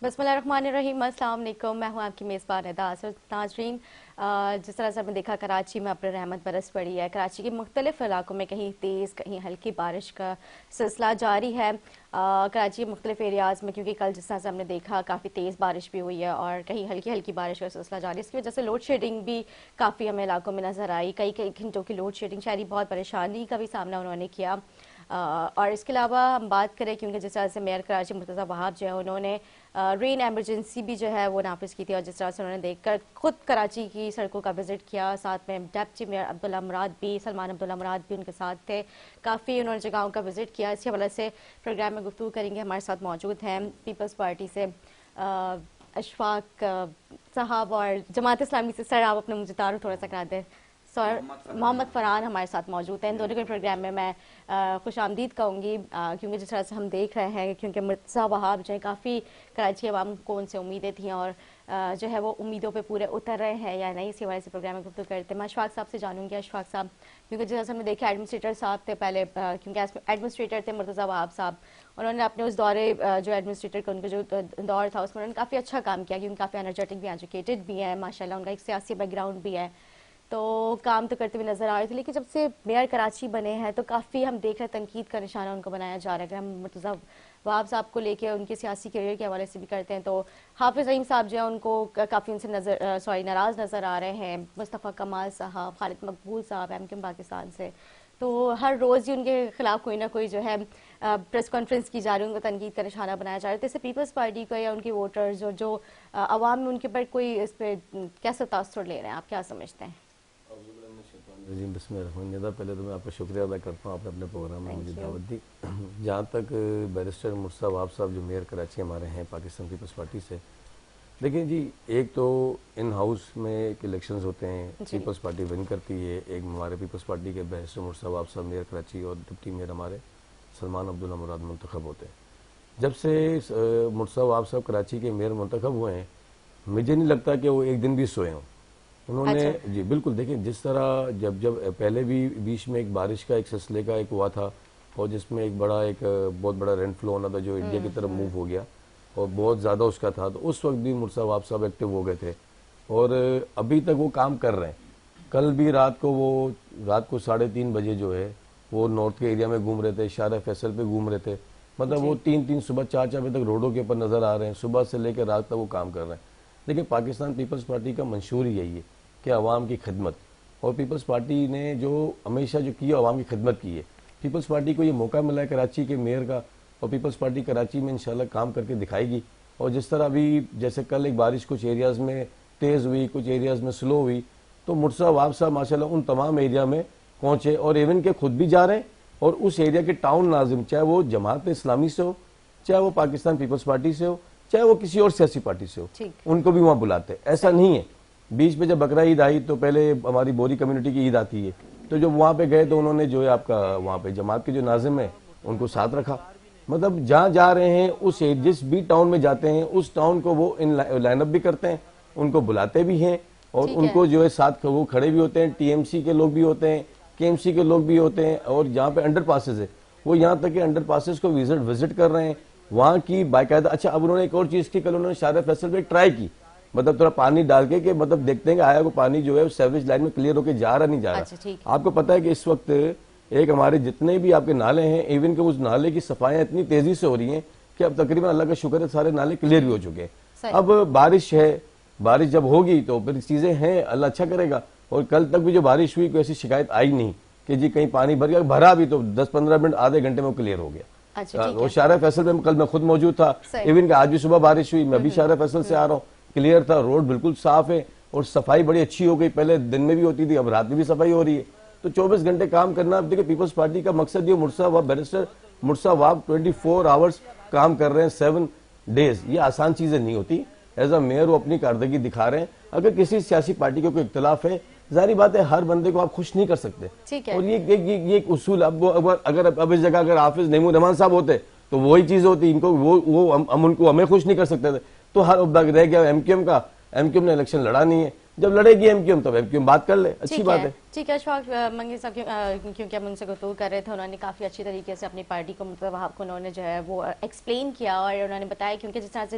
बिस्मिल्लाहिर्रहमानिर्रहीम, अस्सलाम वालेकुम। मैं हूं आपकी मेज़बान अदास। नाज़रीन, जिस तरह से हमने देखा कराची में अपने रहमत बरस पड़ी है। कराची के मुख्तलिफ इलाकों में कहीं तेज़ कहीं हल्की बारिश का सिलसिला जारी है। कराची के मुख्तलिफ एरियाज़ में, क्योंकि कल जिस तरह से हमने देखा काफ़ी तेज़ बारिश भी हुई है और कहीं हल्की हल्की बारिश का सिलसिला जारी है। इसकी वजह से लोड शेडिंग भी काफ़ी हमें इलाकों में नज़र आई। कई कई घंटों की लोड शेडिंग, शहरी बहुत परेशानी का भी सामना उन्होंने किया। और इसके अलावा हम बात करें, क्योंकि जिस तरह से मेयर कराची मुर्तज़ा वहाब जो है उन्होंने रेन एमरजेंसी भी जो है वो नाफिज की थी, और जिस तरह से उन्होंने देखकर खुद कराची की सड़कों का विजिट किया। साथ में डेप्टी मेयर अब्दुल्ला मुराद भी, सलमान अब्दुल्ला मुराद भी उनके साथ थे। काफ़ी उन्होंने जगहों का विजिट किया। इसी हवाले से प्रोग्राम में गुफ्तगू करेंगे। हमारे साथ मौजूद हैं पीपल्स पार्टी से अशफाक साहब और जमात इस्लामी से। सर, आप अपने मुझे तारुफ थोड़ा सा करा दें। सर मोहम्मद फरहान हमारे साथ मौजूद हैं। इन दोनों के प्रोग्राम में मैं खुश आमदीद कहूँगी, क्योंकि जिस तरह से हम देख रहे हैं, क्योंकि मुर्तज़ा वहाब जो है काफ़ी कराची अवाम को उनसे उम्मीदें थी और जो है वो उम्मीदों पे पूरे उतर रहे हैं या नहीं, इसी वजह से प्रोग्राम में गुफ्तगू करते हैं। मैं अशफाक साहब से जानूंगी। अशफाक साहब, क्योंकि जिस तरह से हमने देखा एडमिनिस्ट्रेटर साहब थे पहले, क्योंकि एडमिनिस्ट्रेटर थे मुर्तज़ा वहाब साहब, उन्होंने अपने उस दौरे जो एडमिनिस्ट्रेटर का उनका जो दौर था उसमें उन्होंने काफ़ी अच्छा काम किया, क्योंकि काफ़ी एनर्जेटिक भी, एजुकेटेड भी है माशाल्लाह, उनका एक सियासी बैकग्राउंड भी है, तो काम तो करते हुए नजर आ रहे थे। लेकिन जब से मेयर कराची बने हैं तो काफ़ी हम देख रहे हैं तनकीद का निशाना उनको बनाया जा रहा है। अगर हम मुर्तज़ा वहाब साहब को लेके उनके सियासी करियर के हवाले से भी करते हैं, तो हाफिज़ रहीम साहब जो है उनको काफ़ी उनसे नाराज़ नज़र आ रहे हैं। मुस्तफ़ा कमाल साहब, खालिद मकबूल साहब एमक्यूएम पाकिस्तान से, तो हर रोज़ ही उनके खिलाफ कोई ना कोई जो है प्रेस कॉन्फ्रेंस की जा रही है, उनको तनकीद का निशाना बनाया जा रहा है। तो इससे पीपल्स पार्टी को या उनके वोटर्स जो आवाम में उनके पर कोई इस पर कैसा तासुर ले रहे हैं, आप क्या समझते हैं? जी बिस्मिल्लाह। पहले तो मैं आपका शुक्रिया अदा करता हूँ, आपने अपने प्रोग्राम में मुझे दावत दी। जहाँ तक बैरिस्टर मुर्तज़ा वहाब साहब जो मेयर कराची हमारे हैं पाकिस्तान पीपल्स पार्टी से, देखिए जी, एक तो इन हाउस में एक इलेक्शंस होते हैं, पीपल्स पार्टी विन करती है। एक हमारे पीपल्स पार्टी के बैरिस्टर मुर्तज़ा वहाब साहब मेयर कराची और डिप्टी मेयर हमारे सलमान अब्दुल्ला मुराद मुंतखब होते हैं। जब से मुर्तज़ा वहाब साहब कराची के मेयर मुंतखब हुए हैं, मुझे नहीं लगता कि वो एक दिन भी सोए हों। उन्होंने जी बिल्कुल, देखिए जिस तरह जब पहले भी बीच में एक बारिश का एक सिलसिले का एक हुआ था, और जिसमें एक बहुत बड़ा रेनफ्लो होना था जो इंडिया की तरफ मूव हो गया और बहुत ज़्यादा उसका था, तो उस वक्त भी मुर्तज़ा वहाब साहब एक्टिव हो गए थे और अभी तक वो काम कर रहे हैं। कल भी रात को 3:30 बजे जो है वो नॉर्थ के एरिया में घूम रहे थे, शारा फैसल पे घूम रहे थे। मतलब वो 3-3 सुबह 4-4 बजे तक रोडों के ऊपर नजर आ रहे हैं, सुबह से लेकर रात तक वो काम कर रहे हैं। देखिए पाकिस्तान पीपल्स पार्टी का मंशूर ही यही है कि अवाम की खिदमत, और पीपल्स पार्टी ने जो हमेशा जो किया अवाम की खिदमत की है। पीपल्स पार्टी को ये मौका मिला है कराची के मेयर का, और पीपल्स पार्टी कराची में इंशाल्लाह काम करके दिखाएगी। और जिस तरह अभी जैसे कल एक बारिश कुछ एरियाज़ में तेज़ हुई, कुछ एरियाज़ में स्लो हुई, तो मुर्तज़ा वहाब साहब माशाल्लाह उन तमाम एरिया में पहुँचे और इवन के खुद भी जा रहे हैं, और उस एरिया के टाउन नाजिम, चाहे वो जमात इस्लामी से हो, चाहे वो पाकिस्तान पीपल्स पार्टी से हो, चाहे वो किसी और सियासी पार्टी से हो, उनको भी वहाँ बुलाते हैं। ऐसा नहीं है, बीच में जब बकरा ईद आई तो पहले हमारी बोरी कम्युनिटी की ईद आती है, तो जब वहाँ पे गए तो उन्होंने जो है आपका वहाँ पे जमात के जो नाजिम है उनको साथ रखा। मतलब जहाँ जा रहे हैं उस जिस भी टाउन में जाते हैं उस टाउन को वो इन लाइनअप भी करते हैं, उनको बुलाते भी हैं और उनको जो है साथ वो खड़े भी होते हैं। टीएमसी के लोग भी होते हैं, केएमसी के लोग भी होते हैं, और जहाँ पे अंडर पासेज है वो यहाँ तक कि अंडर पासेज को विजिट कर रहे हैं वहाँ की बाकायदा। अच्छा, अब उन्होंने एक और चीज़ की, कल उन्होंने शारा फैसल पे ट्राई की, मतलब थोड़ा पानी डाल के कि मतलब देखते हैं कि आया वो पानी जो है सेवेज लाइन में क्लियर होकर जा रहा नहीं जा रहा। अच्छा, आपको पता है कि इस वक्त एक हमारे जितने भी आपके नाले हैं, इवन के उस नाले की सफाइयां इतनी तेजी से हो रही हैं कि अब तकरीबन अल्लाह का शुक्र है सारे नाले क्लियर भी हो चुके हैं। अब बारिश है, बारिश जब होगी तो फिर चीजें हैं, अल्लाह अच्छा करेगा। और कल तक भी जो बारिश हुई कोई ऐसी शिकायत आई नहीं कि जी कहीं पानी भर गया, भरा भी तो 10-15 मिनट आधे घंटे में क्लियर हो गया। अच्छा, वो शारा फैसल में कल मैं खुद मौजूद था, इवन कि आज भी सुबह बारिश हुई, मैं भी शारा फैसल से आ रहा हूँ, क्लियर था, रोड बिल्कुल साफ है और सफाई बड़ी अच्छी हो गई। पहले दिन में भी होती थी, अब रात में भी सफाई हो रही है। तो 24 घंटे काम करना, देखिए पीपल्स पार्टी का मकसद ये बैरिस्टर मुर्तज़ा वहाब 24 आवर्स काम कर रहे हैं 7 डेज। ये आसान चीजें नहीं होती। एज अ मेयर वो अपनी कारदगी दिखा रहे हैं। अगर किसी सियासी पार्टी का कोई इख्तलाफ है, जाहिर बात है हर बंदे को आप खुश नहीं कर सकते, और ये एक उसूल। अब अब इस जगह अगर हाफिज नईमुर रहमान साहब होते तो वही चीज होती, इनको वो हम उनको हमें खुश नहीं कर सकते थे। तो हर रह गया एमक्यूएम का, एमक्यूएम ने इलेक्शन लड़ा नहीं है। जब लड़ेगी एमक्यूएम तब एमक्यूएम बात कर ले, अच्छी बात है। ठीक है अशफाक मंगी साहब, क्योंकि हम उनसे गुफ्तगू कर रहे थे, उन्होंने काफ़ी अच्छी तरीके से अपनी पार्टी को मुर्तज़ा वहाब को उन्होंने जो है वो एक्सप्लेन किया और उन्होंने बताया, क्योंकि जिस तरह से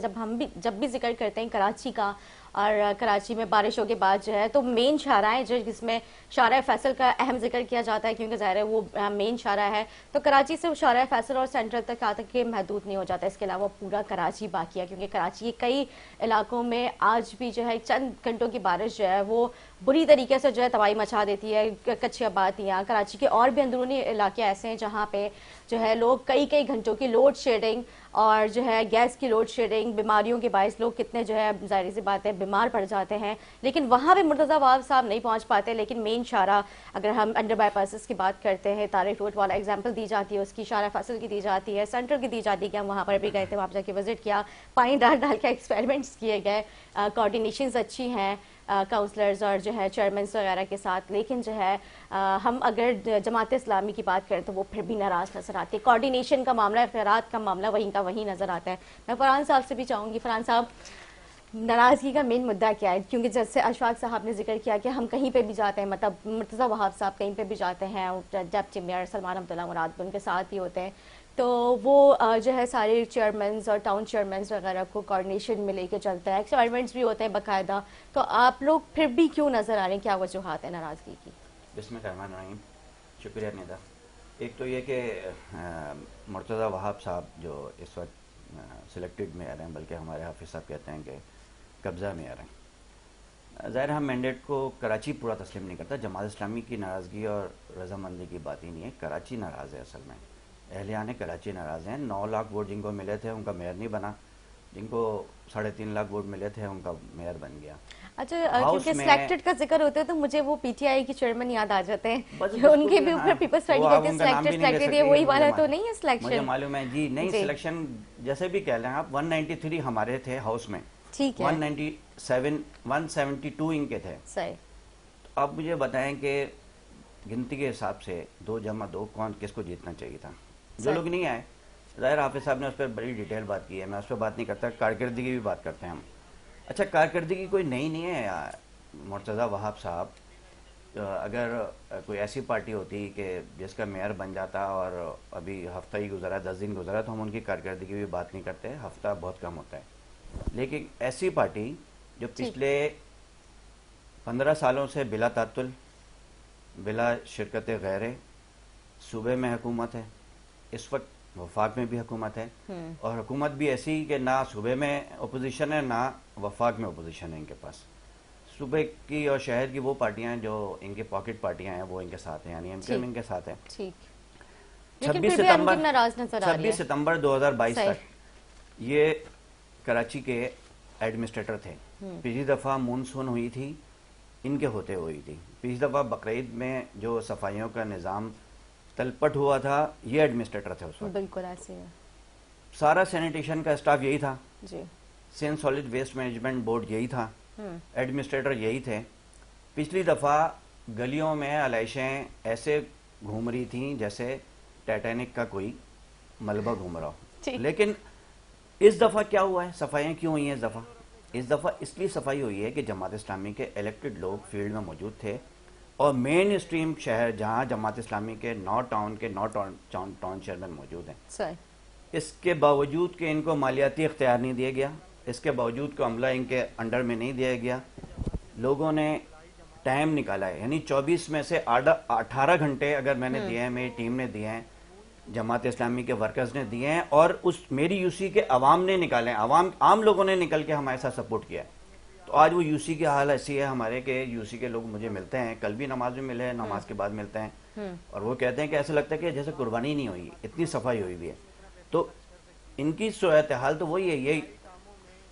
जब भी जिक्र करते हैं कराची का और कराची में बारिशों के बाद जो है तो मेन शाहराएं जो जिसमें शाहरा फैसल का अहम जिक्र किया जाता है, क्योंकि ज़ाहिर है वो मेन शाहरा है, तो कराची से शाहरा फैसल और सेंट्रल तक आकर के महदूद नहीं हो जाता, इसके अलावा पूरा कराची बाकी है, क्योंकि कराची के कई इलाकों में आज भी जो है चंद घंटों की बारिश जो है वो बुरी तरीके से जो है तबाही मचा देती है। कच्ची आबादियाँ, कराची के और भी अंदरूनी इलाके ऐसे हैं जहाँ पे जो है लोग कई घंटों की लोड शेडिंग और जो है गैस की लोड शेडिंग, बीमारियों के बायस लोग कितने जो है जाहिर सी बात है बीमार पड़ जाते हैं, लेकिन वहाँ पे मुर्तज़ा वहाब साहब नहीं पहुँच पाते। लेकिन मेन शाहरा, अगर हम अंडर बाईपासेस की बात करते हैं, तारिक रोड वाला एग्जाम्पल दी जाती है, उसकी शाहरा फैसल की दी जाती है, सेंट्रल की दी जाती है कि हम वहाँ पर भी गए थे, वहाँ पर जाके विजिट किया, पानी डाल के एक्सपेरिमेंट्स किए गए, कोऑर्डिनेशंस अच्छी हैं काउंसलर्स और जो है चेयरमैन वगैरह के साथ। लेकिन जो है हम अगर जमात इस्लामी की बात करें तो वो फिर भी नाराज़ नजर आती है। कोऑर्डिनेशन का मामला, खैरात का मामला वहीं का वहीं नजर आता है। मैं फरहान साहब से भी चाहूँगी, फरहान साहब नाराज़गी का मेन मुद्दा क्या है? क्योंकि जैसे अशफाक साहब ने जिक्र किया कि हम कहीं पे भी जाते हैं, मतलब मुर्तज़ा वहाब साहब कहीं पे भी जाते हैं, डेप्टी मेयर सलमान अब्दुल्ला मुराद उनके साथ भी होते हैं, तो वो जो है सारे चेयरमैन और टाउन चेयरमैन वगैरह को कोऑर्डिनेशन में लेके चलता है, एक्सपेरिमेंट्स भी होते हैं बाकायदा, तो आप लोग फिर भी क्यों नज़र आ रहे हैं? क्या वजूहात है नाराज़गी की? बिस्मिल्लाहिर्रहमानिर्रहीम, शुक्रिया निदा। एक तो ये कि मुर्तज़ा वहाब साहब जो इस वक्त सिलेक्टेड मेयर हैं, बल्कि हमारे हाफिज़ साहब कहते हैं कि कब्ज़ा मेयर हैं। ज़ाहिर हम मैंडेट को कराची पूरा तस्लीम नहीं करता। जमात इस्लामी की नाराज़गी और रजामंदी की बात ही नहीं है, कराची नाराज़ है। असल में अहलियान कराची नाराज़ हैं। 9 लाख वोट जिनको मिले थे उनका मेयर नहीं बना, जिनको 3.5 लाख वोट मिले थे उनका मेयर बन गया। अच्छा, क्योंकि सिलेक्टेड का जिक्र होता है तो मुझे वो पीटीआई के चेयरमैन याद आ जाते हैं जो उनके भी ऊपर पीपल्स पार्टी कहते हैं सिलेक्टेड है, वही वाला तो नहीं है सिलेक्शन? मुझे मालूम है जी, नहीं सिलेक्शन जैसे भी कह लें आप। 193 हमारे थे हाउस में, ठीक है, 172 इनके थे। सही। तो अब मुझे बताएं कि गिनती के हिसाब से 2 जमा 2 कौन किसको जीतना चाहिए था? जो लोग नहीं आए। ज़ाहिर हाफिज़ साहब ने उस पर बड़ी डिटेल बात की है, मैं उस पर बात नहीं करता। कारकर्दगी की भी बात करते हैं हम। अच्छा, कारकर्दगी कोई नई नहीं है यार। मुर्तज़ा वहाब साहब, अगर कोई ऐसी पार्टी होती कि जिसका मेयर बन जाता और अभी हफ्ता ही गुजरा, 10 दिन गुजरा, तो हम उनकी कारकर्दगी की भी बात नहीं करते, हफ्ता बहुत कम होता है। लेकिन ऐसी पार्टी जो पिछले 15 सालों से बिला तातुल, बिला शिरकत गैरे सूबे में हुकूमत है, इस वक्त वफाक में भी हुकूमत है, और हुकूमत भी ऐसी कि ना सूबे में अपोजिशन है ना वफाक में अपोजिशन है इनके पास। सूबे की और शहर की वो पार्टियां जो इनके पॉकेट पार्टियां हैं वो इनके साथ हैं, यानी एमक्यूएम इनके साथ है। 26 सितंबर 2022 तक ये कराची के एडमिनिस्ट्रेटर थे। पिछली दफ़ा मानसून हुई थी इनके होते हुई थी। पिछली दफ़ा बकरीद में जो सफाइयों का निज़ाम तलपट हुआ था, ये एडमिनिस्ट्रेटर थे उस वक्त। बिल्कुल ऐसे है। सारा सैनिटेशन का स्टाफ यही था जी। Sindh solid waste management board यही था, एडमिनिस्ट्रेटर यही थे। पिछली दफ़ा गलियों में आलाइशें ऐसे घूम रही थी जैसे टाइटैनिक का कोई मलबा घूम रहा हो। लेकिन इस दफ़ा क्या हुआ है? सफाइयाँ क्यों हुई हैं इस दफ़ा? इसलिए सफाई हुई है कि जमात इस्लामी के इलेक्टेड लोग फील्ड में मौजूद थे, और मेन स्ट्रीम शहर जहां जमात इस्लामी के 9 टाउन चेयरमैन मौजूद हैं। इसके बावजूद कि इनको मालियाती इख्तियार नहीं दिया गया, इसके बावजूद कि अमला इनके अंडर में नहीं दिया गया, लोगों ने टाइम निकाला है। यानी 24 में से 18 घंटे अगर मैंने दिए हैं, मेरी टीम ने दिए हैं, जमात इस्लामी के वर्कर्स ने दिए हैं, और उस मेरी यूसी के अवाम ने निकाले हैं, आम लोगों ने निकल के हमारे साथ सपोर्ट किया है। तो आज वो यूसी की हाल ऐसी है हमारे के यूसी के लोग मुझे मिलते हैं, कल भी नमाज में मिले हैं, नमाज के बाद मिलते हैं, और वो कहते हैं कि ऐसा लगता है कि जैसे कुर्बानी नहीं हुई, इतनी सफाई हुई भी है। तो इनकी सूरत हाल तो वही है, यही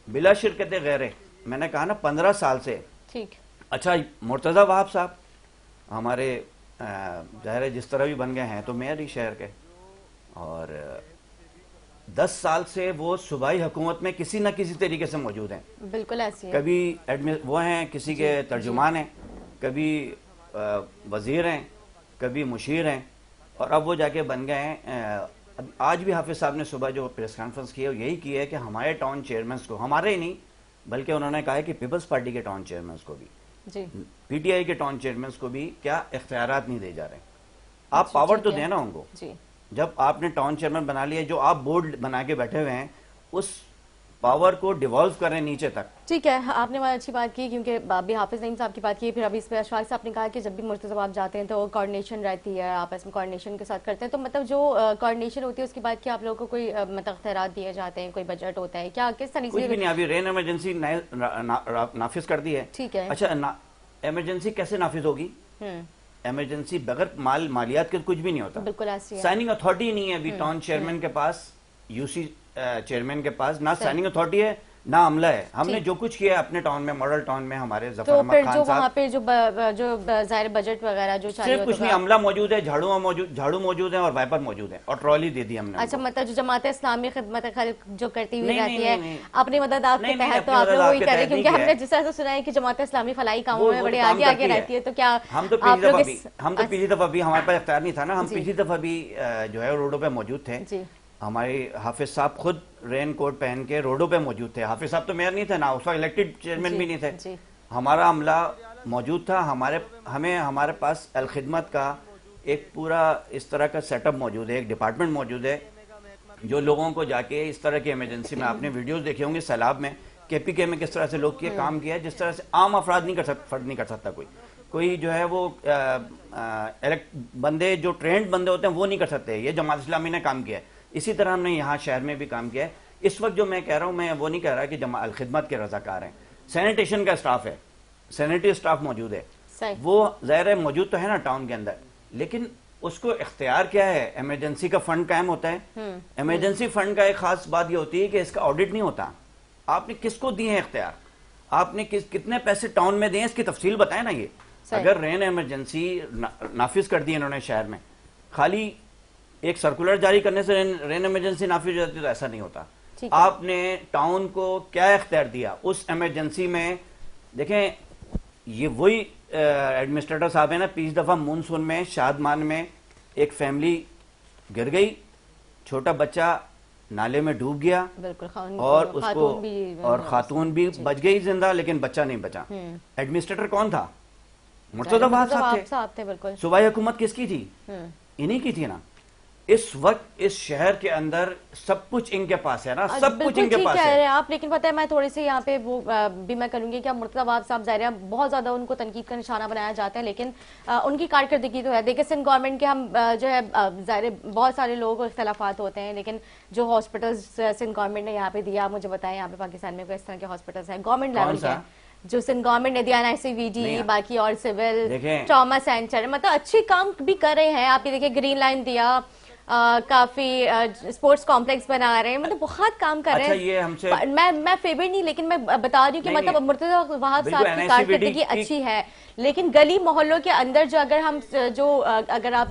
बिला शिरकत गैरे। मैंने कहा ना 15 साल से। ठीक। अच्छा, मुर्तज़ा वहाब साहब हमारे ज़ाहिर है जिस तरह भी बन गए हैं तो मेयर ही शहर के, और 10 साल से वो सूबाई हुकूमत में किसी न किसी तरीके से मौजूद हैं। बिल्कुल ऐसी है। कभी वो हैं, किसी के तर्जुमान हैं, कभी वजीर हैं, कभी मुशीर हैं, और अब वो जाके बन गए हैं। आज भी हाफिज साहब ने सुबह जो प्रेस कॉन्फ्रेंस की है यही की है कि हमारे टाउन चेयरमैन को, हमारे ही नहीं बल्कि उन्होंने कहा है कि पीपल्स पार्टी के टाउन चेयरमैन को भी जी। पीटीआई के टाउन चेयरमैन को भी क्या इख्तियारात नहीं दे जा रहे? आप पावर तो देना उनको। जी। जब आपने टाउन चेयरमैन बना लिया, जो आप बोर्ड बना के बैठे हुए हैं, उस पावर को डिवॉल्व करें नीचे तक। ठीक है, आपने बहुत अच्छी बात की, क्योंकि अभी हाफिज नईम साहब की बात की, फिर अभी इस पर अशफाक साहब ने कहा कि जब भी मुर्तज़ा आप जाते हैं तो कोऑर्डिनेशन रहती है, आपस में कोऑर्डिनेशन के साथ करते हैं, तो मतलब जो कोऑर्डिनेशन होती है उसके बाद क्या आप लोगों को कोई मतलब इख्तियारात दिए जाते हैं, कोई बजट होता है क्या, किस तरीके कुछ से? भी नहीं, अभी रेन इमरजेंसी नाफिज कर दी है। ठीक है। अच्छा, इमरजेंसी कैसे नाफिज होगी? इमरजेंसी बगैर मालियात के कुछ भी नहीं होता। बिल्कुल ऐसी है। साइनिंग अथॉरिटी नहीं है अभी टाउन चेयरमैन के पास, यूसी चेयरमैन के पास ना साइनिंग अथॉरिटी है ना अमला है। हमने जो कुछ किया है अपने टाउन में, मॉडल टाउन में, हमारे जफर तो फिर खान जो साहब, वहाँ पे जो जाहिर बजट वगैरह जो चाहिए सिर्फ कुछ नहीं, अमला मौजूद है, झाड़ू मौजूद है और वाइपर मौजूद है और ट्रॉली दे दी हमने। अच्छा, मतलब जो जमात इस्लामी खिदमत जो करती हुई नहीं, रहती नहीं, है नहीं, अपनी मदद आपके नहीं, नहीं, तहत, तो अपनी आप लोग मदद वही आपके करें, तहत क्योंकि नहीं हमने किया जिस तरह से सुना है कि जमात इस्लामी फलाई कामों वो में तो बड़े काम आगे करती रहती है, तो क्या हम तो आप लोग पिछली दफा भी हमारे पास इख्तियार नहीं था ना, हम पिछली दफा भी जो है रोडों पे मौजूद थे। जी। हमारे हाफिज साहब खुद रेन कोट पहन के रोडों पे मौजूद थे। हाफिज साहब तो मेयर नहीं थे ना, उस वक्त इलेक्टेड चेयरमैन भी नहीं थे। हमारा अमला मौजूद था, हमारे पास अल खिदमत का एक पूरा इस तरह का सेटअप मौजूद है, एक डिपार्टमेंट मौजूद है जो लोगों को जाके इस तरह की इमरजेंसी में, आपने वीडियोस देखे होंगे सैलाब में, केपीके में किस तरह से लोग किए काम किया है, जिस तरह से आम अफराद नहीं कर सकता कोई जो है वो बंदे जो ट्रेंड बंदे होते हैं वो नहीं कर सकते। ये जमात इस्लामी ने काम किया है, इसी तरह हमने यहाँ शहर में भी काम किया है। इस वक्त जो मैं कह रहा हूँ, मैं वो नहीं कह रहा कि जमा अल खिदमत के रजाकार हैं, सैनिटेशन का स्टाफ है, सैनिटरी स्टाफ मौजूद है, वो ज़ाहिर है मौजूद तो है ना टाउन के अंदर, लेकिन उसको इख्तियार क्या है? इमरजेंसी का फंड कायम होता है। इमरजेंसी फंड का एक खास बात ये होती है कि इसका ऑडिट नहीं होता। आपने किसको दिए हैं इख्तियार, आपने कितने पैसे टाउन में दिए, इसकी तफसील बताए ना। ये अगर रेन इमरजेंसी नाफिज कर दी इन्होंने शहर में, खाली एक सर्कुलर जारी करने से रेन इमरजेंसी नाफिज हो जाती, तो ऐसा नहीं होता। आपने टाउन को क्या इख्तियार दिया उस इमरजेंसी में? देखें, ये वही एडमिनिस्ट्रेटर साहब है ना, पिछली दफा मानसून में शादमान में एक फैमिली गिर गई, छोटा बच्चा नाले में डूब गया, और उसको खातून भी बच गई जिंदा, लेकिन बच्चा नहीं बचा। एडमिनिस्ट्रेटर कौन था? मुर्तज़ा वहाब साहब थे। सूबाई हुकूमत किसकी थी? इन्हीं की थी ना। इस वक्त इस शहर के अंदर सब कुछ इनके पास है ना, सब कुछ इनके पास है आप। लेकिन पता है, मैं थोड़ी सी यहाँ पे वो भी मैं करूंगी कि मुर्तज़ा वहाब साहब ज़ाहिर है बहुत ज्यादा उनको तनकीद का निशाना बनाया जाता है, लेकिन उनकी कारकर्दगी तो है। देखिए, सिंध गवर्नमेंट के हम जो है ज़ाहिर बहुत सारे लोगों को इख्तलाफात होते हैं, लेकिन जो हॉस्पिटल्स सिंध गवर्नमेंट ने यहाँ पे दिया, मुझे बताएं यहाँ पे पाकिस्तान में कोई इस तरह के हॉस्पिटल्स हैं गवर्नमेंट लेवल के जो सिंध गवर्नमेंट ने दिया? ICVD, बाकी और सिविल ट्रॉमा सेंटर, मतलब अच्छे काम भी कर रहे हैं। आप ये देखिए, ग्रीन लाइन दिया, काफी स्पोर्ट्स कॉम्प्लेक्स बना रहे हैं, मतलब बहुत काम कर रहे हैं। ये हमसे मैं फेवर नहीं, लेकिन मैं बता रही हूँ कि मतलब मुर्तज़ा वहाब साहब की कारकर्दगी अच्छी है, लेकिन गली मोहल्लों के अंदर जो अगर आप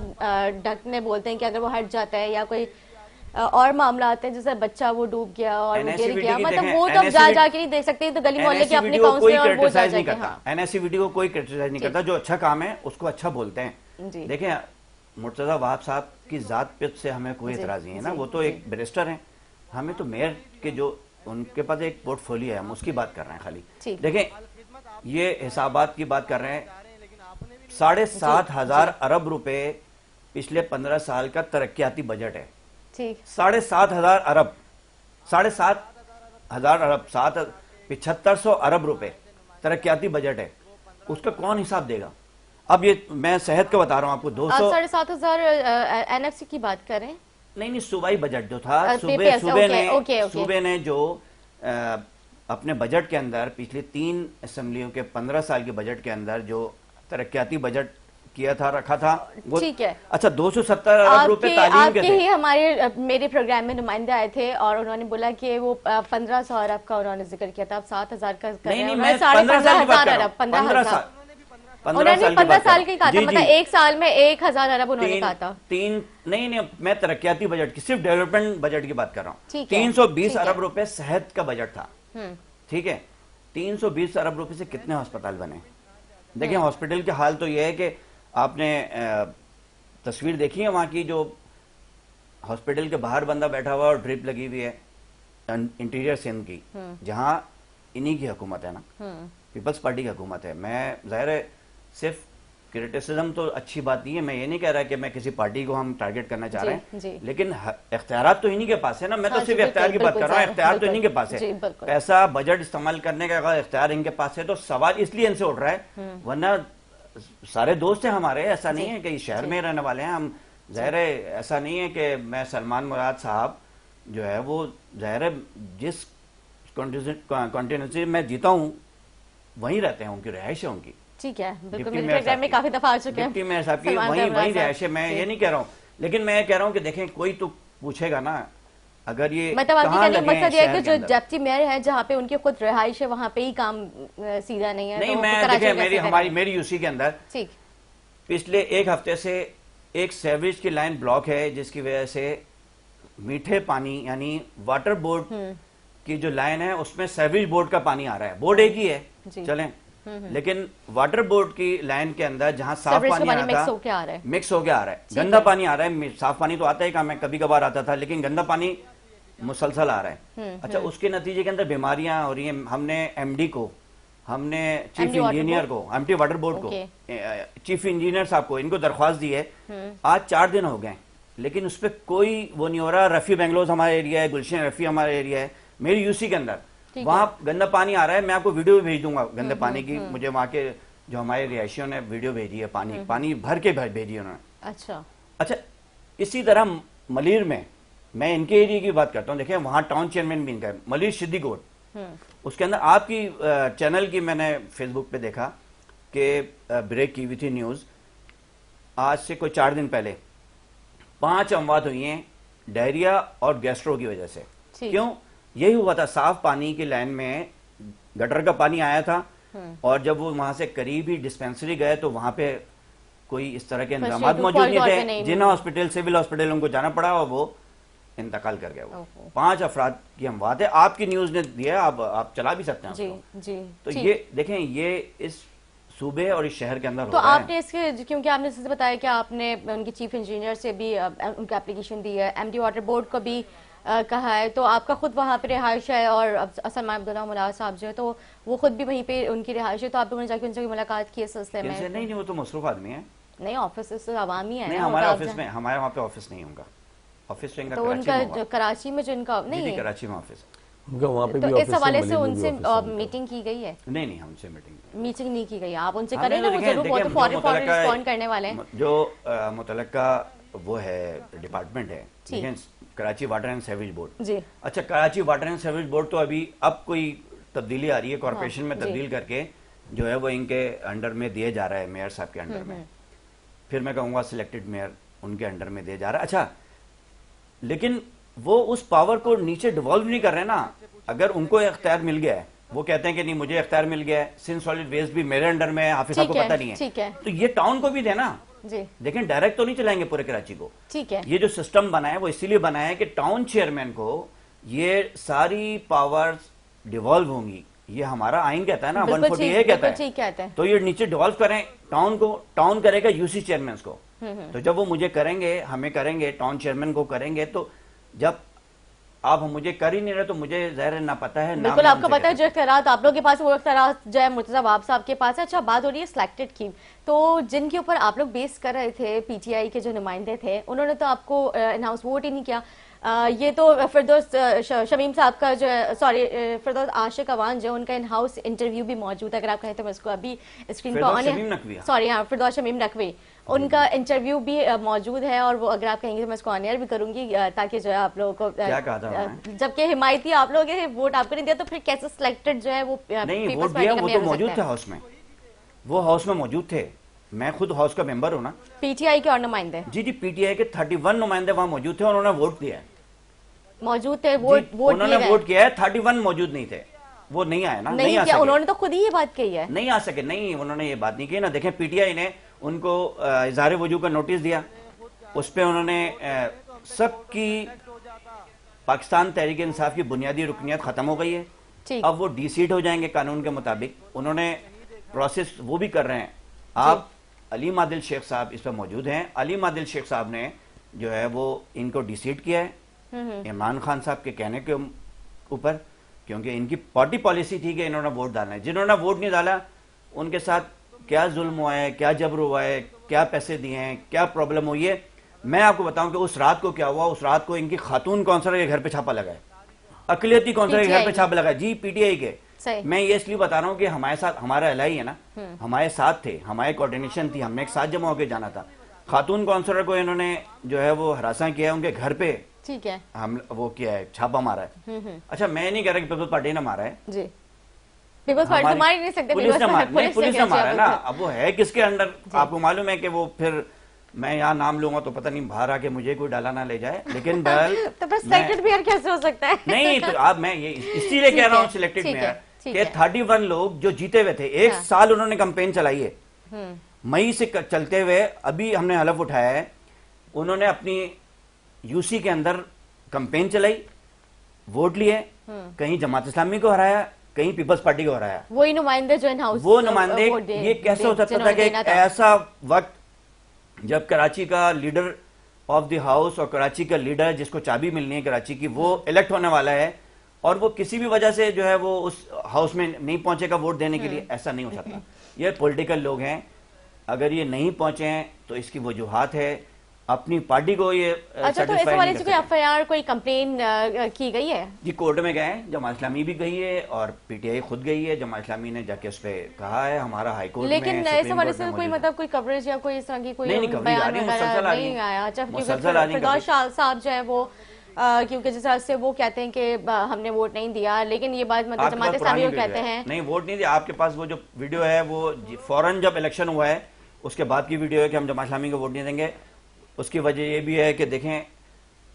डॉक्टर ने बोलते हैं कि अगर वो हट जाता है या कोई और मामला आते हैं, जैसे बच्चा वो डूब गया और वो गिर गया, मतलब वो तो जाके नहीं देख सकते, तो गली मोहल्ले के अपने काउंसलर और वो नहीं करता। NSCVD को कोई क्रिटिसाइज नहीं करता, जो अच्छा काम है उसको अच्छा बोलते हैं। देखें, मुर्तज़ा वहाब साहब की जात पे से हमें कोई एतराज नहीं है ना, वो तो एक बैरिस्टर हैं। हमें तो मेयर के जो उनके पास एक पोर्टफोलियो है, हम उसकी बात कर रहे हैं खाली। देखें, ये हिसाबात की बात कर रहे हैं, 7,500 अरब रुपए पिछले 15 साल का तरक्याती बजट है। 7,500 अरब, 7,500 अरब, 7,7500 अरब रुपए तरक्याती बजट है। उसका कौन हिसाब देगा? अब ये मैं सेहत का बता रहा हूँ आपको, 7,500 NFC की बात करें? नहीं, सूबाई बजट जो था, सूबे ने जो अपने बजट के अंदर पिछले 3 असेंबलियों के 15 साल के बजट के अंदर जो तरक्याती बजट किया था, रखा था, ठीक है। अच्छा, 270 अरब रुपए तालीम के थे। ही मेरे प्रोग्राम में नुमाइंदे आए थे और उन्होंने बोला कि वो 1,500 अरब का उन्होंने जिक्र किया था। अब 7,000 का नहीं, मैं 15,000 अरब, 15 साल 15 साल की कहा था, मतलब एक साल में 1,000 अरब उन्होंने कहा था। नहीं, मैं तरक्याती बजट की, सिर्फ डेवलपमेंट बजट की बात कर रहा हूँ। 320 अरब रुपए सेहत का बजट था, ठीक है। 320 अरब रुपए से कितने अस्पताल बने? देखिए, हॉस्पिटल के हाल तो यह है कि आपने तस्वीर देखी है वहां की, जो हॉस्पिटल के बाहर बंदा बैठा हुआ और ड्रिप लगी हुई है इंटीरियर सिंध की, जहां इन्हीं की हुकूमत है ना। पीपल्स पार्टी की हुकूमत है। मैं ज़ाहिर है सिर्फ क्रिटिसिज्म तो अच्छी बात नहीं है, मैं ये नहीं कह रहा कि मैं किसी पार्टी को हम टारगेट करना चाह रहे हैं, लेकिन इख्तियारात तो इन्हीं के पास है ना। मैं तो सिर्फ इख्तियार की बात कर रहा हूँ, इख्तियार तो इन्हीं के पास है। पैसा बजट इस्तेमाल करने का अगर इख्तियार इनके पास है तो सवाल इसलिए इनसे उठ रहा है, वरना सारे दोस्त हैं हमारे, ऐसा नहीं है कि शहर में रहने वाले हैं हम। ज़ाहिर है ऐसा नहीं है कि मैं सलमान मुराद साहब जो है वो ज़ाहिर है जिस कॉन्टिनेंसी में जीता हूँ वहीं रहते हैं, उनकी रिहाइश है उनकी। ठीक है, बिल्कुल मेरे प्रोग्राम में काफी दफा आ चुके हैं। डिप्टी मेयर साहब की वहीं रिहाइश है, मैं ये नहीं कह रहा हूँ, लेकिन मैं कह रहा हूँ कि देखें कोई तो पूछेगा ना, अगर ये मतलब आपकी कहने का मकसद ये है कि जो डिप्टी मेयर है जहाँ पे उनकी खुद रिहाइश है वहाँ पे ही काम सीधा नहीं है। नहीं, तो मैं देखें मेरी यूसी के अंदर ठीक पिछले एक हफ्ते से एक सीवरेज की लाइन ब्लॉक है, जिसकी वजह से मीठे पानी यानी वाटर बोर्ड की जो लाइन है उसमें सीवरेज बोर्ड का पानी आ रहा है। बोर्ड एक ही है चलें, लेकिन वाटर बोर्ड की लाइन के अंदर जहां साफ पानी आ रहा था मिक्स होके आ रहा है, गंदा पानी आ रहा है। साफ पानी तो आता ही मैं कभी कभार आता था, लेकिन गंदा पानी मुसलसल आ रहा है। अच्छा, उसके नतीजे के अंदर बीमारियां हो रही हैं। हमने एमडी को, हमने चीफ इंजीनियर को, एमटी वाटर बोर्ड को, चीफ इंजीनियर साहब को, इनको दरख्वास्त दी है। आज 4 दिन हो गए, लेकिन उस पर कोई वो नहीं हो रहा। रफी बेंगलोर हमारा एरिया है, गुलशन रफी हमारा एरिया है, मेरी यूसी के अंदर वहां गंदा पानी आ रहा है। मैं आपको वीडियो भी भेज दूंगा गंदे पानी की। मुझे वहां के जो हमारे रिहायशियों ने वीडियो भेजी है, पानी भर के भेजी है उन्होंने। अच्छा, इसी तरह मलिर में, मैं इनके एरिया की बात करता हूँ, देखिए वहां टाउन चेयरमैन भी इनका मलिर सिद्दीकोट, उसके अंदर आपकी चैनल की मैंने फेसबुक पे देखा कि ब्रेक की हुई थी न्यूज, आज से कोई 4 दिन पहले 5 अमवात हुई हैं डायरिया और गैस्ट्रो की वजह से। क्यों? यही हुआ था, साफ पानी की लाइन में गटर का पानी आया था, और जब वो वहां से करीब ही डिस्पेंसरी गए तो वहां पे कोई इस तरह के इंतजाम मौजूद नहीं थे। जिन्ना हॉस्पिटल, सिविल हॉस्पिटल उनको जाना पड़ा और वो इंतकाल कर गया। वो 5 अफराद की हम बात है, आपकी न्यूज ने दिया, आप चला भी सकते हैं जी। तो ये देखें, ये इस सूबे और इस शहर के अंदर तो आपने इसके, क्योंकि आपने जैसे बताया कि आपने उनके चीफ इंजीनियर से भी उनकी एप्लीकेशन दी है, एमडी वाटर बोर्ड को भी कहा है, तो आपका खुद वहाँ पे रिहाइश है और सलमान अब्दुल्ला मुराद साहब जो है तो वो खुद भी वहीं पे उनकी रिहाइश है, तो आप लोगों ने जाके उनसे मुलाकात की इस सिलसिले में? नहीं, वो तो मसरूफ आदमी है। नहीं, ऑफिस से आवामी है। नहीं, हमारे ऑफिस में, हमारे वहाँ पे ऑफिस नहीं होगा, ऑफिस तो इनका उनका जो कराची में जो इनका नहीं, कराची में ऑफिस उनका वहाँ पे भी तो इस हवाले से उनसे मीटिंग की गई है? नहीं, हमसे मीटिंग नहीं की गई। आप उनसे करें ना, वो जरूर बहुत फौरन रिस्पॉन्ड करने वाले हैं। जो मुतलक्का वो है डिपार्टमेंट है, ठीक है, Karachi water and sewerage board जी। अच्छा, Karachi water and sewerage board तो अभी अब कोई तब्दीली आ रही है, कॉर्पोरेशन में तब्दील करके जो है वो इनके अंडर में दिए जा रहा है, मेयर साहब के अंडर में, फिर मैं कहूँगा सिलेक्टेड मेयर उनके अंडर में दिया जा रहा है। अच्छा, लेकिन वो उस पावर को नीचे डिवॉल्व नहीं कर रहे ना। अगर उनको इख्तियार मिल गया है, वो कहते हैं कि नहीं मुझे इख्तियार मिल गया है, सिंध सॉलिड वेस्ट भी मेरे अंडर में है, हाफिज साहब को पता नहीं है, तो ये टाउन को भी देना जी। लेकिन डायरेक्ट तो नहीं चलाएंगे पूरे कराची को, ठीक है। ये जो सिस्टम बना है वो इसीलिए बना है कि टाउन चेयरमैन को ये सारी पावर्स डिवॉल्व होंगी। ये हमारा आइन कहता है ना, 148 कहता है, तो ये नीचे डिवॉल्व करें टाउन को, टाउन करेगा यूसी चेयरमैन को। तो जब वो मुझे करेंगे, हमें करेंगे, टाउन चेयरमैन को करेंगे, तो जब आप मुझे कर ही नहीं रहे तो मुझे ज़ाहिर ना पता है। बिल्कुल, आपको पता है जो इख्तियारात आप लोगों के पास, वो इख्तियारात जो है मुर्तज़ा वाब साहब के पास है। अच्छा, बात हो रही है सिलेक्टेड की, तो जिनके ऊपर आप लोग बेस कर रहे थे, पीटीआई के जो नुमाइंदे थे, उन्होंने तो आपको अनाउंस वोट ही नहीं किया। ये तो फिरदौस शमीम साहब का जो है, सॉरी फिरदौस आशिक अवान जो, उनका इन हाउस इंटरव्यू भी मौजूद है, अगर आप कहें तो मैं उसको अभी स्क्रीन पर ऑन है, सॉरी हाँ, फिरदौस शमीम नकवी, उनका इंटरव्यू भी मौजूद है, और वो अगर आप कहेंगे तो मैं इसको ऑन एयर भी करूंगी, ताकि जो है आप लोगों को, जबकि हिमायती आप लोगों के वोट आपको नहीं दिया, तो फिर कैसे सिलेक्टेड जो है वो नहीं वोट दिया? वो तो मौजूद थे हाउस में, वो हाउस में मौजूद थे, मैं खुद हाउस का मेंबर हूँ ना। पीटीआई के और नुमाइंदे? जी, पीटीआई के 31 नुमाइंदे वहाँ मौजूद थे, उन्होंने वोट दिया, मौजूद थे, उन्होंने वोट किया है। 31 मौजूद नहीं थे, वो नहीं आए ना, नहीं आ सके। उन्होंने तो खुद ही ये बात कही है, नहीं आ सके, नहीं उन्होंने ये बात नहीं की ना। देखें, पीटीआई ने उनको इज़हार वजू का नोटिस दिया, उस पर उन्होंने सबकी पाकिस्तान तहरीक इंसाफ की बुनियादी रुकनियत खत्म हो गई है, अब वो डीसीट हो जाएंगे कानून के मुताबिक। उन्होंने प्रोसेस वो भी कर रहे हैं। आप अली मादिल शेख साहब इस पर मौजूद हैं, अली मादिल शेख साहब ने जो है वो इनको डीसीट किया है इमरान खान साहब के कहने के ऊपर। क्योंकि इनकी पार्टी पॉलिसी थी कि इन्होंने वोट डालना है। जिन्होंने वोट नहीं डाला उनके साथ क्या जुल्म हुआ है, क्या जबर हुआ है, क्या पैसे दिए हैं, क्या प्रॉब्लम हुई है। मैं आपको बताऊं कि उस रात को क्या हुआ। उस रात को इनकी खातून काउंसलर के घर पे छापा लगा है, अकलियती काउंसलर के घर पे छापा लगा जी, पीटीआई के। मैं ये इसलिए बता रहा हूँ कि हमारे साथ हमारा एलआई है ना, हमारे साथ थे, हमारे कोऑर्डिनेशन थी, हमने एक साथ जमा होकर जाना था। खातून काउंसलर को इन्होंने जो है वो हरासा किया है, उनके घर पे ठीक है हम वो किया है, छापा मारा है। अच्छा मैं नहीं कह रहा कि पीपल्स पार्टी ने मारा है जी, पीपल्स पार्टी तो मार ही नहीं सकते, पुलिस ने मारा, नहीं पुलिस ने मारा है ना। अब अब वो है किसके अंडर आपको मालूम है कि वो फिर मैं यहाँ नाम लूंगा तो पता नहीं बाहर आके मुझे कोई डाला ना ले जाए, लेकिन बहल तो फिर सिलेक्टेड मेयर कैसे हो सकता है? नहीं तो अब मैं ये इसीलिए कह रहा हूँ सिलेक्टेड मेयर के 31 लोग जो जीते हुए थे, एक साल उन्होंने कैंपेन चलाई है, मई से चलते हुए अभी हमने हलफ उठाया है। उन्होंने अपनी यूसी के अंदर कैंपेन चलाई, वोट लिए, कहीं जमात इस्लामी को हराया, कहीं पीपल्स पार्टी को हराया। वही नुमाइंदे जो इन हाउस वो नुमाइंदे, ये कैसे हो सकता था कि ऐसा वक्त जब कराची का लीडर ऑफ द हाउस और कराची का लीडर जिसको चाबी मिलनी है कराची की, वो इलेक्ट होने वाला है और वो किसी भी वजह से जो है वो उस हाउस में नहीं पहुंचेगा वोट देने के लिए, ऐसा नहीं हो सकता। ये पॉलिटिकल लोग हैं, अगर ये नहीं पहुंचे हैं तो इसकी वजूहात है, अपनी पार्टी को ये अच्छा तो ऐसे वाले कोई एफआईआर कोई कंप्लेन की गई है जी? कोर्ट में गए, जमात इस्लामी भी गई है और पीटीआई खुद गई है, जमात इस्लामी ने जाके उस पर कहा है, हमारा हाई कोर्ट में, लेकिन ऐसे वाले से कोई मतलब कोई कवरेज या कोई इस तरह की कोई बयान वगैरह नहीं आया? अच्छा फिरदौस साहब जो है वो क्योंकि जिस तरह से वो कहते हैं कि हमने वोट नहीं दिया, लेकिन ये बात मतलब जमात इस्लामी को कहते हैं नहीं वोट नहीं दिया। आपके पास वो जो वीडियो है वो फौरन जब इलेक्शन हुआ है उसके बाद की वीडियो है कि हम जमात इस्लामी को वोट नहीं देंगे। उसकी वजह ये भी है कि देखें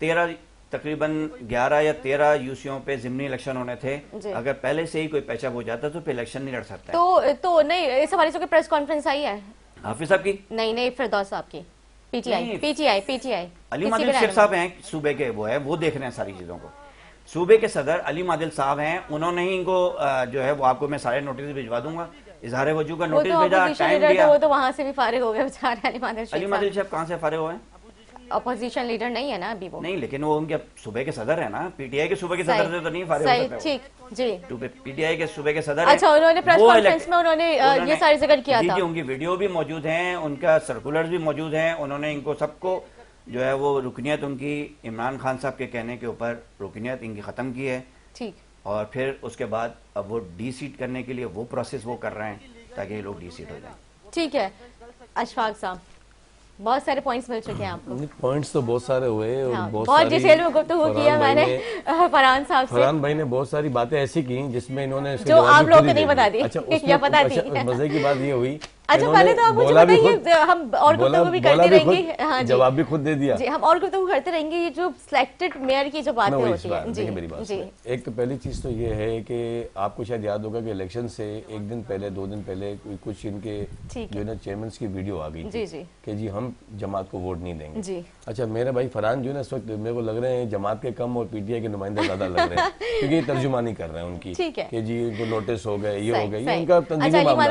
13 तकरीबन 11 या 13 यूसीओं पे जिमनी इलेक्शन होने थे, अगर पहले से ही कोई पैचअप हो जाता तो फिर इलेक्शन नहीं लड़ सकता। तो नहीं इस हवाले से प्रेस कॉन्फ्रेंस आई है हाफिज साहब की? नहीं फिरदौस साहब की, पीटीआई अली मादिल शेख साहब हैं सूबे के, वो है वो देख रहे हैं सारी चीजों को। सूबे के सदर अली मादिल साहब हैं, उन्होंने ही इनको जो है वो आपको मैं सारे नोटिस भिजवा दूंगा, इजहार वजू का नोटिस भेजा, टाइम दिया। वो तो वहां से भी फारिग हो गए बेचारे अली मादिल शेख कहां से फारिग हुए? अपोजिशन लीडर नहीं है ना अभी वो? नहीं लेकिन वो उनके सूबे के सदर है ना, पीटीआई के सूबे के सदर से तो नहीं फारिग हो सकते। ठीक जी, पीटीआई के सूबे के सदर। अच्छा उन्होंने प्रेस कॉन्फ्रेंस में उन्होंने ये सारी जिक्र किया था। जी उनकी वीडियो भी मौजूद है, उनका सर्कुलर भी मौजूद है। उन्होंने इनको सबको जो है वो रुकनियत उनकी इमरान खान साहब के कहने के ऊपर रुकनियत इनकी खत्म की है। ठीक, और फिर उसके बाद अब वो डी सीट करने के लिए वो प्रोसेस वो कर रहे हैं ताकि ये लोग डी सीट हो जाए। ठीक है अशफाक साहब, बहुत सारे पॉइंट्स मिल चुके हैं आपको। पॉइंट्स तो बहुत सारे हुए और हाँ, बहुत डिटेल में गुफ्तगू किया मैंने फरहान साहब से। फरहान भाई ने बहुत सारी बातें ऐसी की जिसमें इन्होंने जो आप लोग को नहीं बता दी। अच्छा या पता थी। मजे की बात ये हुई, अच्छा पहले तो आप मुझे बताइए, हम और गुफ्तगू भी करते रहेंगे। हाँ जी, जवाब भी खुद दे दिया जी, हम और गुफ्तगू करते रहेंगे। ये जो सिलेक्टेड मेयर की जो बातें होती है जी, मेरी बात जी। एक तो पहली चीज तो ये है कि आपको शायद याद होगा कि इलेक्शन से एक दिन पहले 2 दिन पहले कुछ इनके जो है ना चेयरमैन की वीडियो आ गई जी कि जी हम जमात को वोट नहीं देंगे जी। अच्छा मेरे भाई फरहान जो है ना इस वक्त मेरे को लग रहे हैं जमात के कम और पीटीआई के नुमाइंदे ज्यादा लग रहे हैं क्योंकि तर्जुमानी कर रहे हैं उनकी कि जी इनको नोटिस हो गए, ये हो गए, ये उनका तंजीमी मामला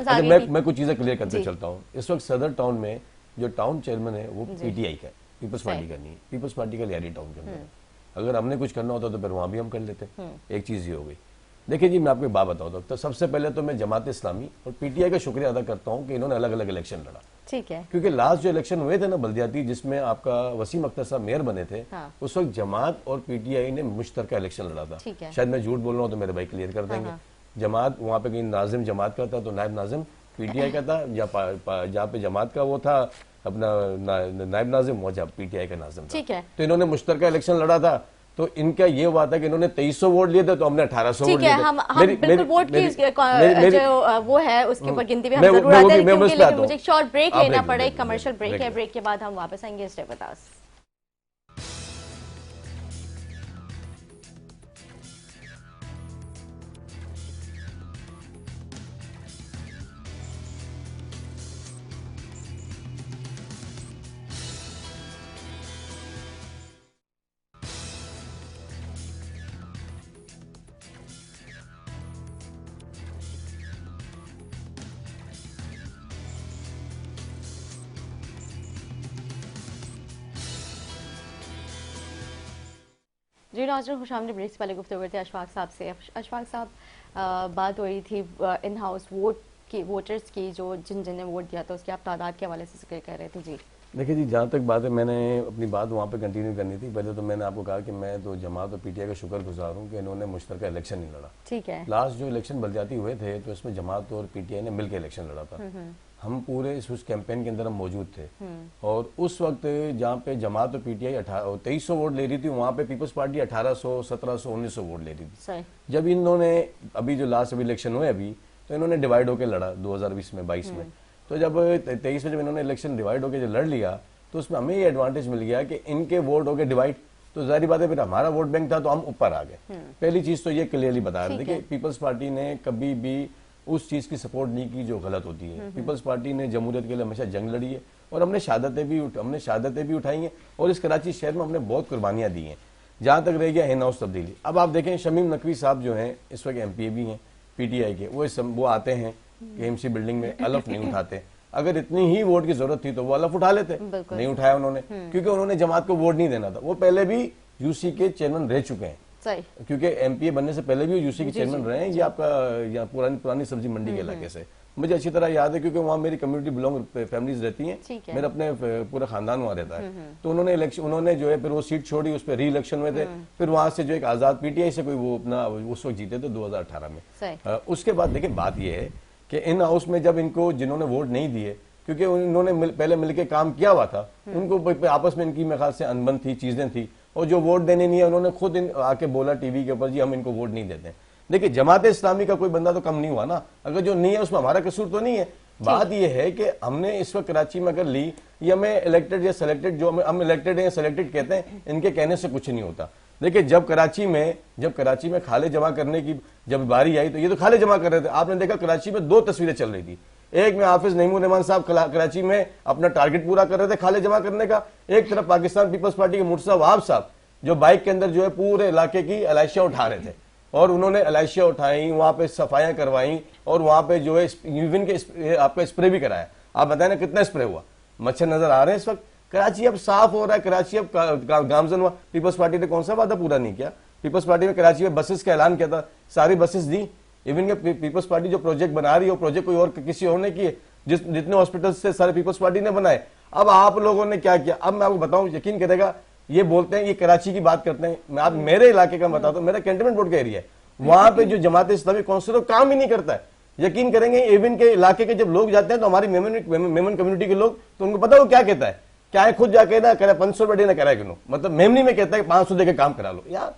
है। मैं कुछ चीजें क्लियर करते चलता हूँ। इस वक्त सदर टाउन में जो टाउन चेयरमैन है वो पीटीआई का, पीपल्स पार्टी का नहीं, पीपल्स पार्टी का लियारी टाउन के अंदर। अगर हमने कुछ करना होता तो फिर वहां भी हम कर लेते। एक चीज ये हो गई। देखिए जी मैं आपको एक बात बताऊँ तो सबसे पहले तो मैं जमात इस्लामी और पीटीआई का शुक्रिया अदा करता हूँ कि इन्होंने अलग अलग इलेक्शन लड़ा। ठीक है, क्योंकि लास्ट जो इलेक्शन हुए थे ना बल्दियाती, जिसमें आपका वसीम अख्तर साहब मेयर बने थे, उस वक्त जमात और पीटीआई ने मुश्तरका इलेक्शन लड़ा था। शायद मैं झूठ बोल रहा हूँ तो मेरे भाई क्लियर कर देंगे। जमात वहां पे कहीं नाजिम जमात का था तो नायब नाजिम पीटीआई का था, जहाँ पे जमात का वो था अपना नायब नाजिम, वहाँ पीटीआई का नाजिम था। ठीक है, तो इन्होंने मुश्तरका इलेक्शन लड़ा था। तो इनका ये हुआ था कि इन्होंने 2300 वोट लिए थे तो हमने 1800 वोट लिए थे। हम बिल्कुल वोट की जो वो है उसके ऊपर गिनती भी हम जरूर आते हैं, लेकिन मुझे एक शॉर्ट ब्रेक लेना पड़े, कमर्शियल ब्रेक है। ब्रेक के बाद हम वापस आएंगे। Stay with us. जी नाज़रीन, खुश आमदीद। ब्रेक से पहले गुफ्तगू करते अशफाक साहब से। अशफाक साहब, बात हो रही थी इन हाउस वोटर्स की, जो जिन जिन ने वोट दिया था उसकी आप तादाद के हवाले से जिक्र कर रहे थे। जी देखिए जी, जहाँ तक बात है, मैंने अपनी बात वहाँ पे कंटिन्यू करनी थी। पहले तो मैंने आपको कहा कि मैं तो जमात और पीटीआई का शुक्रगुजार हूँ कि इन्होंने मुश्तरका इलेक्शन नहीं लड़ा। ठीक है। लास्ट जो इलेक्शन बलदियाती हुए थे तो इसमें जमात और पीटीआई ने मिलकर इलेक्शन लड़ा था। हम पूरे उस कैंपेन के अंदर हम मौजूद थे और उस वक्त जहाँ पे जमात और पीटीआई 2300 वोट ले रही थी, वहाँ पे पीपल्स पार्टी 1800, 1700, 1900 वोट ले रही थी। जब इन्होंने अभी जो लास्ट अभी इलेक्शन हुए अभी, तो इन्होंने डिवाइड होकर लड़ा 2020 में 22 में। तो जब 23 में जब इन्होंने इलेक्शन डिवाइड होकर लड़ लिया तो उसमें हमें ये एडवांटेज मिल गया कि इनके वोट हो गए डिवाइड, तो जाहिर बात है फिर हमारा वोट बैंक था तो हम ऊपर आ गए। पहली चीज तो ये क्लियरली बता रहे थे कि पीपल्स पार्टी ने कभी भी उस चीज की सपोर्ट नहीं की जो गलत होती है। पीपल्स पार्टी ने जमहूरियत के लिए हमेशा जंग लड़ी है और हमने शहादतें भी उठाई हैं और इस कराची शहर में हमने बहुत कुर्बानियां दी हैं। जहां तक रह गया इन हाउस तब्दीली, अब आप देखें शमीम नकवी साहब जो हैं इस वक्त एमपीए भी हैं पीटीआई के, वो आते हैं केएमसी बिल्डिंग में, अलफ नहीं उठाते। अगर इतनी ही वोट की जरूरत थी तो वो अलफ उठा लेते, नहीं उठाया उन्होंने, क्योंकि उन्होंने जमात को वोट नहीं देना था। वो पहले भी यूसी के चेयरमैन रह चुके हैं, क्योंकि एमपीए बनने से पहले भी यूसी के चेयरमैन रहे हैं। ये आपका पुरानी सब्जी मंडी के इलाके से मुझे अच्छी तरह याद है, क्योंकि वहाँ मेरी कम्युनिटी बिलोंग फैमिलीज रहती हैं, मेरा अपने पूरा खानदान वहाँ रहता है। तो उन्होंने जो है फिर वो सीट छोड़ी, उस पर री इलेक्शन में थे, फिर वहां से जो एक आजाद पीटीआई से कोई वो अपना उस वक्त जीते थे 2018 में। उसके बाद देखिए बात ये है कि इन हाउस में जब इनको जिन्होंने वोट नहीं दिए, क्योंकि उन्होंने पहले मिलकर काम किया हुआ था, उनको आपस में इनकी मेरे ख्याल से अनबन थी, चीजें थी, और जो वोट देने नहीं है उन्होंने खुद आके बोला टीवी के ऊपर, जी हम इनको वोट नहीं देते। देखिए जमात इस्लामी का कोई बंदा तो कम नहीं हुआ ना, अगर जो नहीं है उसमें हमारा कसूर तो नहीं है। बात यह है कि हमने इस वक्त कराची में अगर ली, ये हमें इलेक्टेड या सिलेक्टेड, जो हम इलेक्टेड या सिलेक्टेड कहते हैं, इनके कहने से कुछ नहीं होता। देखिए जब कराची में खाले जमा करने की जब बारी आई तो ये तो खाले जमा कर रहे थे। आपने देखा कराची में 2 तस्वीरें चल रही थी, एक में हाफिज नईमुर रहमान साहब कराची में अपना टारगेट पूरा कर रहे थे खाले जमा करने का, एक तरफ पाकिस्तान पीपल्स पार्टी के मुर्तजा वहाब साहब जो बाइक के अंदर जो है पूरे इलाके की एलाइशियां उठा रहे थे, और उन्होंने एलाइशियां उठाई, वहां पे सफाइयां करवाई, और वहां पे जो है यूविन के आपका स्प्रे भी कराया। आप बताएं ना कितना स्प्रे हुआ, मच्छर नजर आ रहे हैं इस वक्त। कराची अब साफ हो रहा है, कराची अब गामजन हुआ। पीपल्स पार्टी ने कौन सा वादा पूरा नहीं किया? पीपल्स पार्टी ने कराची में बसेस का ऐलान किया था, सारी बसेस दी। इवन के पीपल्स पार्टी जो प्रोजेक्ट बना रही है वो प्रोजेक्ट कोई और किसी और ने किए, जितने हॉस्पिटल से सारे पीपल्स पार्टी ने बनाए। अब आप लोगों ने क्या किया? अब मैं आपको बताऊं, यकीन करेगा, ये बोलते हैं, ये कराची की बात करते हैं, मैं आप मेरे इलाके का बताता हूं, मेरा कैंटनमेंट बोर्ड का एरिया है, वहां पे जो जमात इस्लामी काउंसिल काम ही नहीं करता है। यकीन करेंगे, इवन के इलाके के जब लोग जाते हैं तो हमारी मेमन कम्युनिटी के लोग, तो उनको पता वो क्या कहता है, क्या है, खुद जाके ना कह 500 रुपए देना, कह रहा है कि मतलब मेमनी में कहता है 500 देकर काम करा लो यार,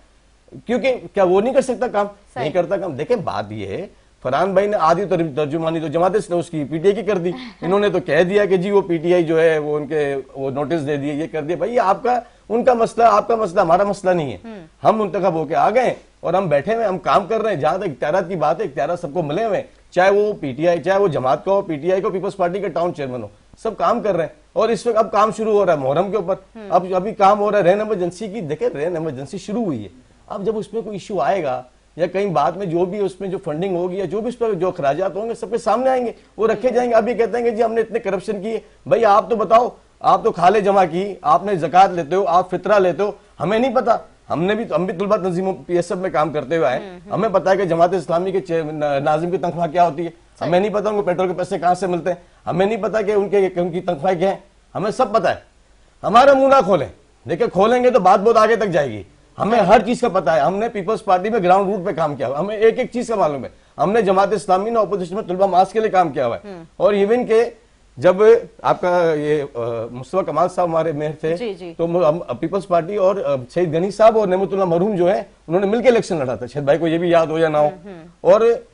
क्योंकि क्या वो नहीं कर सकता काम? नहीं करता काम। देखें बात ये है, फरहान भाई ने आधी तर्जुमानी तो जमात ने उसकी पीटीआई की कर दी। इन्होंने तो कह दिया कि जी वो पीटीआई जो है वो नोटिस दे दिए, ये कर दिया। भाई आपका उनका मसला, आपका मसला, हमारा मसला नहीं है। हम मुंतखब होके आ गए और हम बैठे हुए, हम काम कर रहे हैं। जहां तक इख्तियारात की बात है, इख्तियारात सबको मिले हुए, चाहे वो पीटीआई, चाहे वो जमात का हो, पीटीआई को, पीपल्स पार्टी के टाउन चेयरमैन हो, सब काम कर रहे हैं। और इस वक्त अब काम शुरू हो रहा है मुहर्रम के ऊपर, अब अभी काम हो रहा है रेन इमरजेंसी की। देखे रेन इमरजेंसी शुरू हुई है, अब जब उसमें कोई इश्यू आएगा या कहीं बाद में जो भी उसमें जो फंडिंग होगी या जो भी उस पर जो खराजात होंगे सबके सामने आएंगे, वो रखे जाएंगे। अभी कहते हैं कि जी हमने इतने करप्शन किए। भाई आप तो बताओ, आप तो खाले जमा की, आपने ज़कात लेते हो, आप फितरा लेते हो, हमें नहीं पता। हम भी तुलबा तंजीमों पीएसएफ में काम करते हुए आए, हमें पता है कि जमात इस्लामी के नाजिम की तनख्वाह क्या होती है, हमें नहीं पता उनको पेट्रोल के पैसे कहां से मिलते हैं, हमें नहीं पता कि उनकी तनख्वाह क्या है, हमें सब पता है। हमारा मुंह ना खोलें, देखिए खोलेंगे तो बात बहुत आगे तक जाएगी। हमें हर चीज का पता है, हमने पीपल्स पार्टी में ग्राउंड रूट पे काम किया हुआ, हमें एक एक चीज का मालूम है। हमने जमात इस्लामी ने अपोजिशन में तुलबा मास के लिए काम किया हुआ है। और इवन के जब आपका ये मुस्तफा कमाल साहब हमारे मेयर थे, तो पीपल्स पार्टी और शहीद गनी साहब और नेमतुल्लाह मरहूम जो है, उन्होंने मिलकर इलेक्शन लड़ा था। शहीद भाई को ये भी याद हो या ना हो। और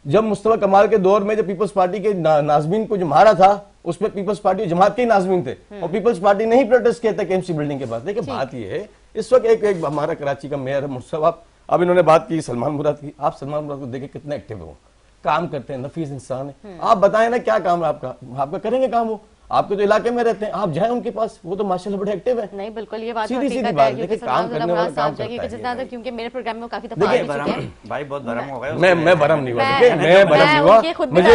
जब मुस्तफा कमाल के दौर में जब पीपल्स पार्टी के नाजमीन को जो मारा था, उसमें पीपल्स पार्टी जमात के ही नाजमीन थे, और पीपल्स पार्टी ने ही प्रोटेस्ट किया था केएमसी बिल्डिंग के पास। देखिए बात ये है, इस वक्त एक हमारा कराची का मेयर है मुर्तज़ा, अब इन्होंने बात की सलमान मुराद की। आप सलमान मुराद को देखें कितना एक्टिव है, काम करते हैं, नफीस इंसान है। आप बताएं ना क्या काम है आपका करेंगे काम वो। आपके तो इलाके में रहते हैं, आप जाएं उनके पास, वो तो माशाल्लाह बड़े एक्टिव है। नहीं बिल्कुल ये बात सीधी सीधी बात, देखिए काम करने वाला काम करता है। जितना तक क्योंकि मेरे प्रोग्राम में काफी दफा भाई बहुत भरम हो गया। मैं भरम नहीं हुआ, मैं भरम नहीं हुआ,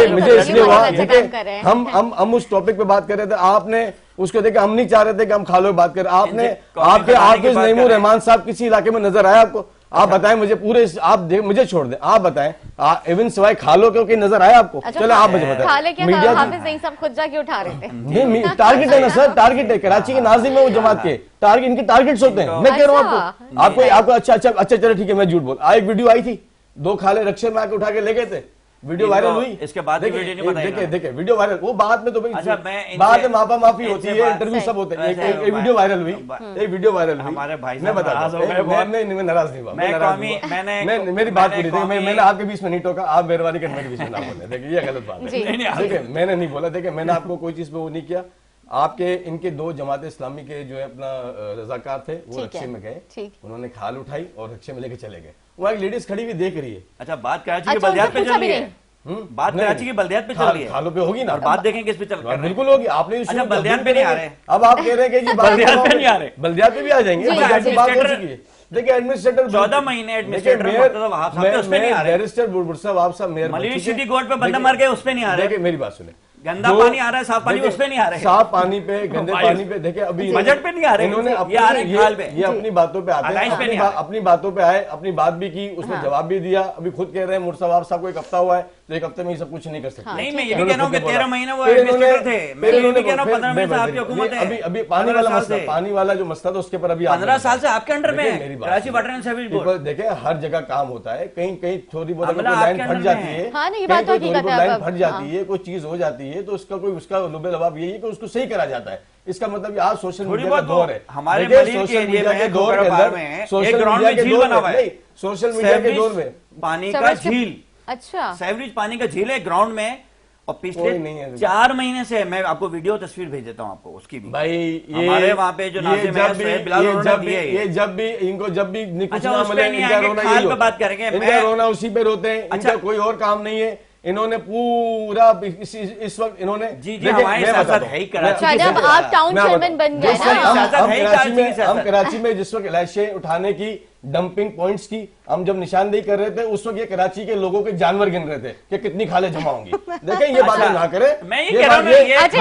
मुझे इसलिए हुआ, हम उस टॉपिक पे बात कर रहे थे। आपने उसको देखे हम नहीं चाह रहे थे कि हम खालो बात करें। आपने इनसे कॉमेंट आपके बनाने की हाफिज बात नईमुर करें। रहमान साहब किसी इलाके में नजर आया आपको? आप बताएं मुझे पूरे मुझे छोड़ दें, आप बताएं इवन सिवाय खालो क्योंकि नजर आया आपको? अच्छा, चलो आप मुझे खा बताएं। लेके मीडिया हाफिज सईद साहब खुद जाके उठा रहे थे। नहीं, टारगेट है ना सर, टारगेट है। कराची के नाज़िम है वो जमात के, टारगेट इनके टारगेट्स होते हैं। मैं कह रहा हूँ आपको अच्छा चलो ठीक है, मैं झूठ बोल। एक वीडियो आई थी, 2 खाले रक्षे में आके उठा के ले गए थे, वीडियो वायरल हुई। इसके बाद वीडियो नहीं बताएगा। देखिए वीडियो वायरल, वो बाद में तो भाई अच्छा, बाद में माफा माफी होती है, इंटरव्यू सब होते हैं। एक वीडियो वायरल हुई, एक वीडियो वायरल हुई। हमारे भाई मैं बता नाराज हो गए बहुत। मैं नाराज नहीं हुआ, मेरी बात पूरी देखिए, मैंने आपके बीच में नहीं टोका, आप मेहरबानी कर मेरे बीच में ना बोले। देखिए ये गलत बात है। देखिए मैंने नहीं बोला, देखिए मैंने आपको कोई चीज पे वो नहीं किया। आपके इनके 2 जमात इस्लामी के जो है अपना रजाकार थे, वो रक्षे में गए, उन्होंने खाल उठाई और रक्षे में लेके चले गए। वहाँ एक लेडीज खड़ी हुई देख रही है। अच्छा, बात कराची की बल्दियात पे चल रही है। बात कराची की बल्दियात पे चल रही है। खालों पे होगी ना, और बात देखें किस पे चल रही है। बिल्कुल होगी। आपने अच्छा, बल्दियात पे नहीं आ रहे। अब आप कह रहे हैं कि जी बल्दियात पे नहीं आ रहे, बल्दियात पे भी आ जाएंगे। बल्दियात पे बात हो चुकी है। देखिए एडमिनिस्ट्रेटर 14 महीने एडमिनिस्ट्रेटर बैरिस्टर मुर्तज़ा वहाब साहब मेयर मलिक सिटी कोर्ट पे बंदा मर गए, उस पे नहीं आ रहे। देखिए मेरी बात सुने, गंदा पानी आ रहा है, साफ पानी उस पे नहीं आ रहे। साफ पानी पे, गंदे पानी पे, देखिए अभी बजट पे नहीं आ रहे। इन्होंने ये आ रहे खाल पे। ये अपनी बातों पे आते हैं, अपनी बातों पे आए, अपनी बात भी की, उसमें जवाब भी दिया। अभी खुद कह रहे हैं मुर्तज़ा साहब को 1 हफ्ता हुआ है, तो 1 हफ्ते में ये सब कुछ नहीं कर सकते। नहीं, मैं ये भी कह रहा हूँ कि 13 महीने वो एडमिनिस्ट्रेटर थे। मैं ये भी कह रहा हूँ 15 महीने से आपकी हुकूमत है। अभी पानी वाला मसला, पानी वाला जो मसला था उसके पर अभी 15 साल से आपके अंडर में है Karachi water and sewerage board. देखिए हर जगह काम होता है, कहीं कहीं थोड़ी बहुत अमला लाइन आपके फट अंडर जाती में है, हाँ, नहीं, ये बात तो हकीकत है। लाइन फट जाती है, कोई चीज हो जाती है, तो उसका कोई उसका लुबे लबाब यही है कि उसको सही करा जाता है। इसका मतलब आज सोशल मीडिया का दौर है। हमारे सोशल मीडिया के दौर के अंदर, सोशल मीडिया के दौर में, सोशल मीडिया के दौर में पानी का झील, अच्छा सेवरेज पानी का झील है ग्राउंड में। और पिछले 4 महीने से मैं आपको वीडियो तस्वीर भेज देता हूँ आपको उसकी भी। भाई ये हमारे वहाँ पे जो नाज़िम है सुहेब बिलाल उन्होंने दिए हैं। ये जब भी इनको जब भी कुछ अच्छा, ना उस पे मिले, नहीं इनका आएंगे, रोना खाल यही पे होता बात करेंगे। है। इनका मैं- रोना उसी पे रोते हैं, अच्छा। इनका कोई और काम नहीं है। इन्होंने पूरा इस वक्त इन्होंने जी हमारे साथ है ही कराची शायद अब आप टाउन चेयरमैन बन गए ना। हम कराची में जिस वक्त इलाशें उठाने की, डंपिंग पॉइंट्स की हम जब निशानदेही कर रहे थे, उस वक्त ये कराची के लोगों के जानवर गिन रहे थे कि कितनी खाले जमा होंगी। देखें ये बातें ना करें। मैं ये कह रहा हूं, बल्दियात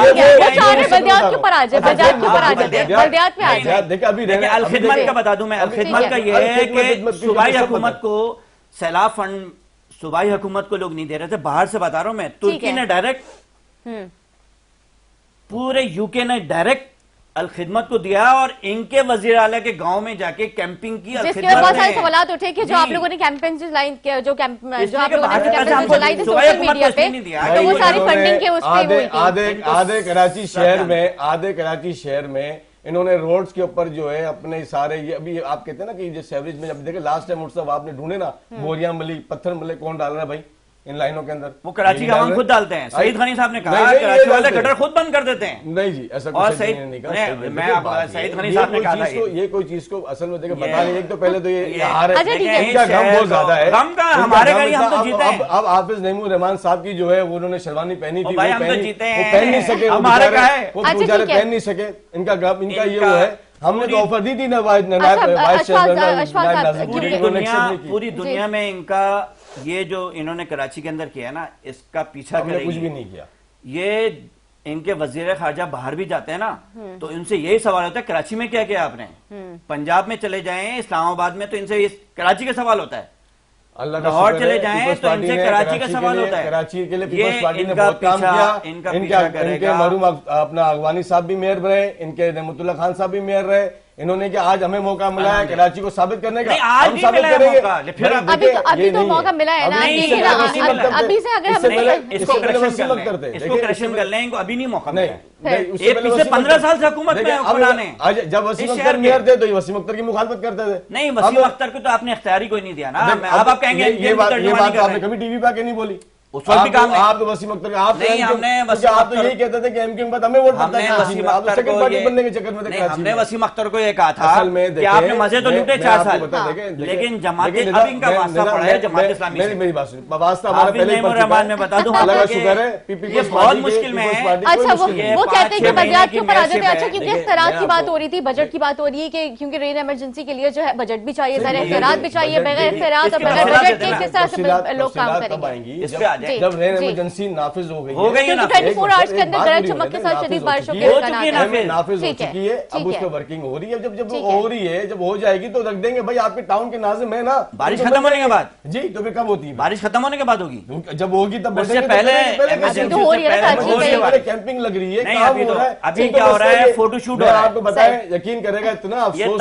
के ऊपर आ जाए, बल्दियात के ऊपर आ जाए, बल्दियात पे आ जाए। देखिए अभी अल खिदमत का बता दूं मैं, अल खिदमत का ये है कि सूबाई हुकूमत को सैलाब फंड सूबाई हुकूमत को लोग नहीं दे रहे थे, बाहर से बता रहा हूं मैं। तुर्की ने डायरेक्ट, पूरे यूके ने डायरेक्ट अल खिदमत को दिया और इनके वजीर आला के गांव में जाके कैंपिंग की। जिसके ऊपर बहुत सारे सवाल उठे कि जो आप लोगों ने कैंपेन चलाई, जो आप लोगों ने कैंपेन चलाई थी सोशल मीडिया पे, तो वो सारी फंडिंग के उस पे हुई थी। आधे कराची शहर में इन्होंने रोड्स के ऊपर जो है अपने सारे, ये अभी आप कहते हैं ना कि जो सेवरेज में, जब देखे लास्ट टाइम मुर्तज़ा आपने ढूंढे ना, बोरियां मली, पत्थर मले, कौन डाल रहा है भाई इन लाइनों के अंदर? वो कराची का हम खुद डालते हैं। सईद गनी साहब ने कहा कराची वाले गटर खुद बंद कर देते हैं। नहीं जी, ऐसा और कुछ नहीं कहा। मैं आपको सईद गनी साहब ने कहा था ये कोई चीज को असल में देखिए बता नहीं। एक तो पहले तो ये हार है, अच्छा, ठीक है। इनका गम बहुत ज्यादा है। गम का हमारे घर हम तो जीते हैं। अब हाफिज नईमुर रहमान साहब की जो है वो उन्होंने शेरवानी पहनी थी, भाई हम तो जीते हैं, वो पहन नहीं सके, हमारे का है, वो बेचारे पहन नहीं सके। इनका गम, इनका ये वो है। हमने तो ऑफर दी थी ना पूरी दुनिया में इनका ये जो इन्होंने कराची के अंदर किया है ना, इसका पीछा करेंगे। कुछ भी नहीं किया। ये इनके वजीर खारजा बाहर भी जाते हैं ना, तो इनसे यही सवाल होता है कराची में क्या किया आपने। पंजाब में चले जाएं, इस्लामाबाद में, तो इनसे कराची का सवाल होता है। लाहौर चले जाएं तो इनसे कराची का सवाल होता है। कराची के लिए पीपल्स पार्टी ने बहुत काम किया। इनके मरूम अपना अगवानी साहब भी मेयर रहे, इनके रहमतुल्लाह खान साहब भी मेयर रहे। इन्होंने क्या आज हमें मौका मिला है कराची को साबित करने का? हम साबित करेंगे। फिर अभी तो मौका मिला है ना, लेकिन अभी से अगर हम इसको करेक्शन कर लें, इनको अभी नहीं मौका मिला। पिछले 15 साल से हुकूमत में है। जब वसीम अख्तर मेयर थे तो वसीम अख्तर की मुखालफत करते थे। नहीं, वसीम अख्तर को तो आपने इख्तियारी कोई नहीं दिया ना। अब आप कहेंगे ये बात आपने कभी टीवी पे आके नहीं बोली। उस वक्त भी काम नहीं। आप तो वसीम अख्तर आप नहीं, हमने आप तो यही कहते थे कि एमक्यू के बाद हमें वोट पड़ता है। वसीम अख्तर सेकंड पार्टी बनने के चक्कर में हमने वसीम अख्तर को ये कहा था कि आपने मजे तो लूटे 4 साल, लेकिन जमात अब इनका वास्ता पड़ा है जमात इस्लामी से। मेरी बात सुनिए, वास्ता हमारा पहले ही पड़ चुका है। मैं बता दूं अल्लाह का शुक्र है, पीपल्स ये बहुत मुश्किल में है। अच्छा, वो कहते हैं कि बल्दियात के ऊपर आ जाते हैं। अच्छा, क्योंकि इख्तियारात की बात हो रही थी, बजट की बात हो रही है कि क्योंकि रेन इमरजेंसी के लिए जो है बजट भी चाहिए, ज़रा इख्तियारात भी चाहिए। बगैर इख्तियारात और बगैर बजट के किस तरह से लोग काम करेंगे? इस पे आ जाए। जब रेन इमरजेंसी नाफिज हो गई है ना, 24 आवर्स के अंदर गरज चमक के साथ शदीद बारिशों के नाफिज हो चुकी है, अब उस पर वर्किंग हो रही है। जब हो रही है, जब हो जाएगी तो रख देंगे भाई, आपके टाउन के नाजिम है ना। बारिश खत्म होने के बाद जी, तो फिर कब होती है? बारिश खत्म होने के बाद होगी, जब होगी तब उससे पहले कैंपिंग लग रही है, काम हो रहा है। अभी क्या हो रहा है, फोटोशूट हो रहा है। आपको बताएं, यकीन करेगा इतना अफसोस,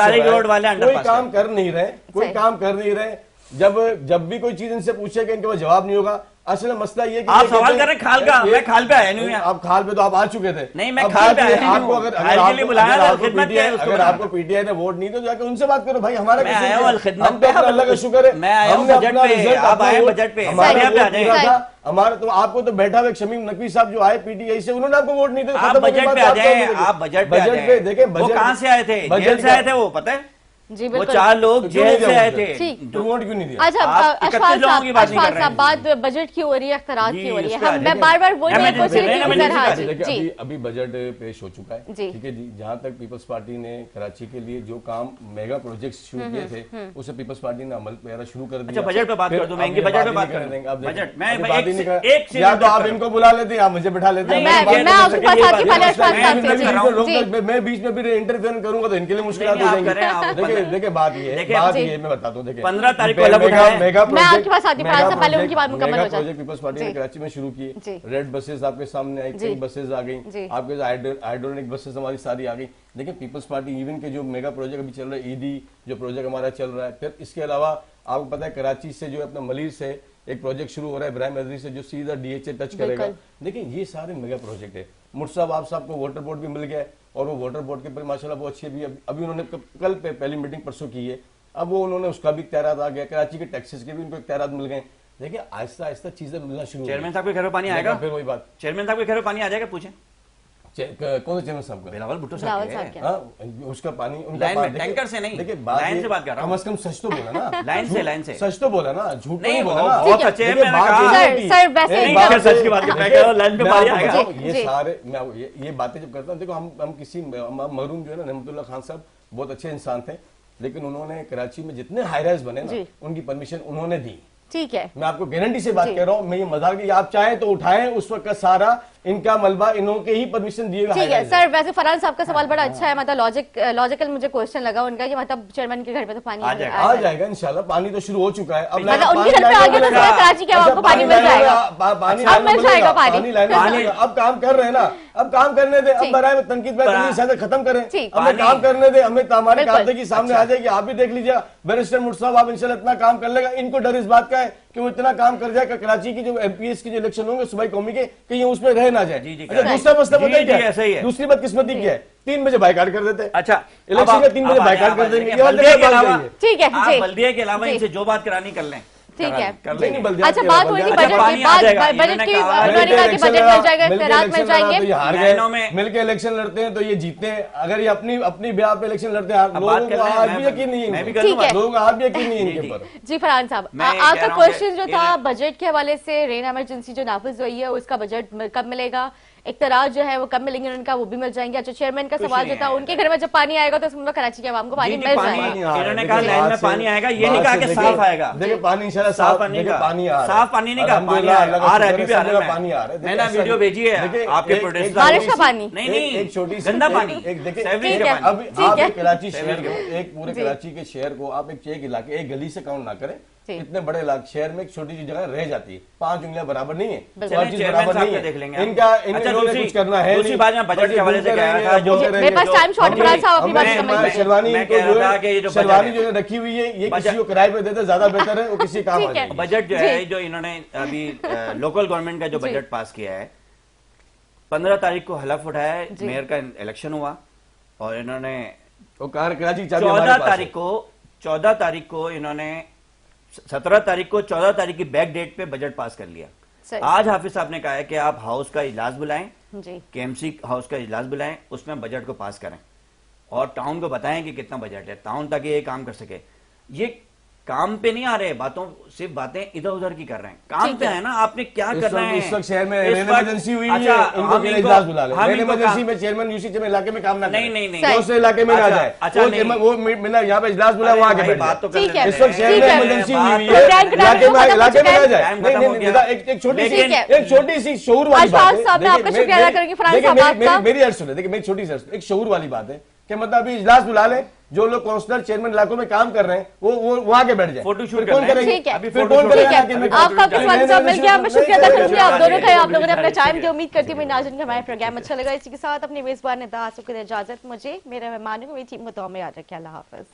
कोई काम कर नहीं रहे, कोई काम कर नहीं रहे। जब भी कोई चीज इनसे पूछेगा इनके पास जवाब नहीं होगा। असल मसला ये कि आप सवाल कर रहे हैं खाल का, मैं खाल पे आया नहीं। आप खाल पे तो आप आ चुके थे। नहीं, मैं खाल पे आया आपको अगर आपको पीटीआई ने वोट नहीं तो जाकर उनसे बात करो भाई, हमारा हम तो अल्लाह का शुक्र है, मैं आया हूं बजट पे, आप आए बजट पे, हमारा तो आपको तो बैठा हुए शमीम नकवी साहब जो आए पीटीआई से, उन्होंने आपको वोट नहीं दिया। आप बजट पे आ जाए, आप बजट पे देखें, वो कहां से आए थे, जेल से आए थे, वो पता है जी, वो 4 लोग जेल से आए थे, तो वोट क्यों नहीं दिया? अच्छा, अशफाक साहब, बात बजट की हो रही है, अख्तरात की हो रही है, मैं बार बार वही अभी बजट पेश हो चुका है, ठीक है जी। जहाँ तक पीपल्स पार्टी ने कराची के लिए जो काम मेगा प्रोजेक्ट शुरू किए थे, उसे पीपल्स पार्टी ने अमल पैरा शुरू कर दिया। बजट पे बात कर दो, महंगी बजट पे बात कर देंगे। बजट में या तो आप इनको बुला लेते हैं, आप मुझे बैठा लेते हैं, मैं बीच में फिर इंटरफेयर करूंगा तो इनके लिए मुश्किल हो जाएंगी। देखिए बात ये है, मैं बताता हूँ। देखिए 15 तारीख को अलग उठाया, मेगा मैं आपके पास आती हूं, पहले उनकी बात मुकम्मल हो जाए। पीपल्स पार्टी ने कराची में शुरू की, रेड बसेस आपके सामने आई, कई बसेस आ गई, आपके हाइड्रोलिक बसेस हमारी सारी आ गई। देखिए पीपल्स पार्टी इवन के जो मेगा प्रोजेक्ट अभी चल रहा है, ईडी जो प्रोजेक्ट हमारा चल रहा है, फिर इसके अलावा आपको पता है कराची से जो अपना मलिर से एक प्रोजेक्ट शुरू हो रहा है, इब्राहिम अजरी से, जो सीधा डीएचए टच करेगा। देखिए ये सारे मेगा प्रोजेक्ट है। मुर्साब आप साहब को वाटर बोर्ड भी मिल गया और वो वाटर बोर्ड के ऊपर माशाल्लाह बहुत अच्छी अभी उन्होंने कल पे पहली मीटिंग परसों की है, अब वो उन्होंने उसका भी इख्तियारात आ गया, कराची के टैक्सेस के भी उनको इख्तियारात मिल गए। देखिए आहिस्ता आहिस्ता चीजें मिलना शुरू। चेयरमैन साहब के घर में पानी आएगा, फिर वही बात, चेयरमैन साहब के घर में पानी आ जाएगा, पूछें कौन से चैनल साहब का? बिलावल भुट्टो साहब, उसका पानी टैंकर से नहीं, देखिए लाइन से बात कर रहा हूं, कम से कम सच तो बोला ना, लाइन से सच तो बोला ना, झूठ नहीं बोला ना। बहुत अच्छे हैं, मैंने कहा सर वैसे सच की बात कर रहा हूं, लाइन पे पानी आएगा। ये सारे मैं ये बातें जब करता हूं, देखो हम किसी मरूम जो है ना रहमतुल्लाह खान साहब बहुत अच्छे इंसान थे, लेकिन उन्होंने कराची में जितने हाई राइज बने ना उनकी परमिशन उन्होंने दी। ठीक है, मैं आपको गारंटी से बात कर रहा हूं, मैं ये मजाक की आप चाहें तो उठाएं, उस वक्त का सारा इनका मलबा इन्होंने ही परमिशन दिए। ठीक है सर, वैसे फरहान साहब का सवाल बड़ा अच्छा है, मतलब लॉजिकल मुझे क्वेश्चन लगा उनका कि मतलब चेयरमैन के घर पे तो पानी आ जाएगा इंशाल्लाह, पानी तो शुरू हो चुका है। अब मतलब उनके घर पे आ गया तो कराची के आपको पानी मिल जाएगा, पानी मिल जाएगा, पानी अब काम कर रहे हैं ना, अब काम करने दे, अब बराए में तनकीद खत्म करें, हमें काम करने दे, हमें हमारे कारदगी सामने आ जाएगी। आप भी देख लीजिए बैरिस्टर मुर्साब आप इंशाल्लाह इतना काम कर लेगा, इनको डर इस बात का है कि वो इतना काम कर जाएगा कराची की जो एमपीएस की जो इलेक्शन होंगे सूबाई कौमी के, कहीं उसमें रह ना जाए। दूसरा मसला बताइए क्या है, दूसरी बात किस्मती क्या है, 3 बजे बाइकाट कर देते हैं। अच्छा इलेक्शन में 3 बजे बाइकाट कर देंगे, ठीक है, बल्दिया के अलावा इनसे जो बात करानी कर लें, ठीक है। अच्छा बात हुई थी बजट की, बजट की उन्होंने कहा कि बजट मिल जाएगा, इख्तियारात मिल जाएंगे, मिलकर इलेक्शन लड़ते हैं तो ये जीतते हैं, अगर ये अपनी ब्याह पे इलेक्शन लड़ते हैं लोगों को आज भी यकीन नहीं है, लोगों को आज भी यकीन नहीं है इनके ऊपर। जी फरहान साहब, आपका क्वेश्चन जो था बजट के हवाले से, रेन इमरजेंसी जो नाफिज हुई है उसका बजट कब मिलेगा, इख्तियारात जो है वो कब मिलेंगे उनका, वो भी मिल जाएंगे। अच्छा चेयरमैन का सवाल जो था, उनके घर में जब पानी आएगा तो उसमें कराची के आवाम को पानी मिल जाएगा। इन्होंने कहा लाइन में पानी आएगा, ये नहीं कहा कि साफ आएगा। देखिए पानी इंशाल्लाह साफ पानी का, साफ पानी नहीं कहा, पानी आ रहा है, अभी भी आ रहा है, पानी आ रहा है। मैंने वीडियो भेजी है आपके प्रोटेस्ट, बारिश का पानी नहीं, एक छोटी गंदा पानी, देखिए अभी आप कराची शहर को, एक पूरे कराची के शहर को आप एक इलाके एक गली से काउंट ना करें, इतने बड़े इलाके शहर में एक छोटी सी जगह रह जाती है, 5 उंगलियां बराबर नहीं है, बराबर नहीं है, देख लेंगे इनका कुछ करना है। दूसरी बात में बजट के हवाले से कह रहा था, जो मेरे पास टाइम शॉर्ट पड़ा था, अपनी बात समझ शेरवानी जो रखी हुई है ये किसी को किराए पे देते ज्यादा बेहतर है, वो किसी काम आ जाएगी। बजट जो है जो इन्होंने अभी लोकल गवर्नमेंट का जो बजट पास किया है, 15 तारीख को हलफ उठाया है, मेयर का इलेक्शन हुआ और इन्होंने 14 तारीख को इन्होंने 17 तारीख को 14 तारीख की बैक डेट पे बजट पास कर लिया। आज हाफिज साहब ने कहा है कि आप हाउस का इजलास बुलाएं, केएमसी हाउस का इजलास बुलाएं, उसमें बजट को पास करें और टाउन को बताएं कि कितना बजट है, टाउन ताकि ये काम कर सके। ये काम पे नहीं आ रहे, बातों सिर्फ बातें इधर उधर की कर रहे हैं, काम पे है ना, आपने क्या करना है। इस वक्त शहर में इमरजेंसी हुई है, इनको मेरा इजलास बुला ले। मेरे इमरजेंसी में चेयरमैन यूसी चेयरमैन इलाके में काम ना करे, नहीं दूसरे इलाके में ना जाए। अच्छा वो मैंने यहाँ पे इजलास बुला, वहाँ के बैठ बात तो जाए। कर इस वक्त शहर में इमरजेंसी हुई है, इलाके में ना जाए। एक छोटी सी शऊर वाली बात है, मेरी अर्ज सुने, देखिए मेरी छोटी सी एक शऊर वाली बात है कि मतलब अभी इजलास बुला ले, जो लोग काउंसलर चेयरमैन इलाकों में काम कर रहे हैं वो वहां के बैठ जाए, फोटोशूट कौन करेंगे? ठीक है, फिर कौन करेगा? आपका किस्मत साहब मिल गया, मैं शुक्रिया अदा करती हूँ आप दोनों का, आप लोगों ने अपना टाइम दिया। उम्मीद करती हूँ नाज़रीन को हमारा प्रोग्राम अच्छा लगा। इसी के साथ अपने मेजबान ने इजाजत, मुझे मेरे मेहमानों को मेरी टीम को दुआ में याद रखें। अल्लाह हाफिज।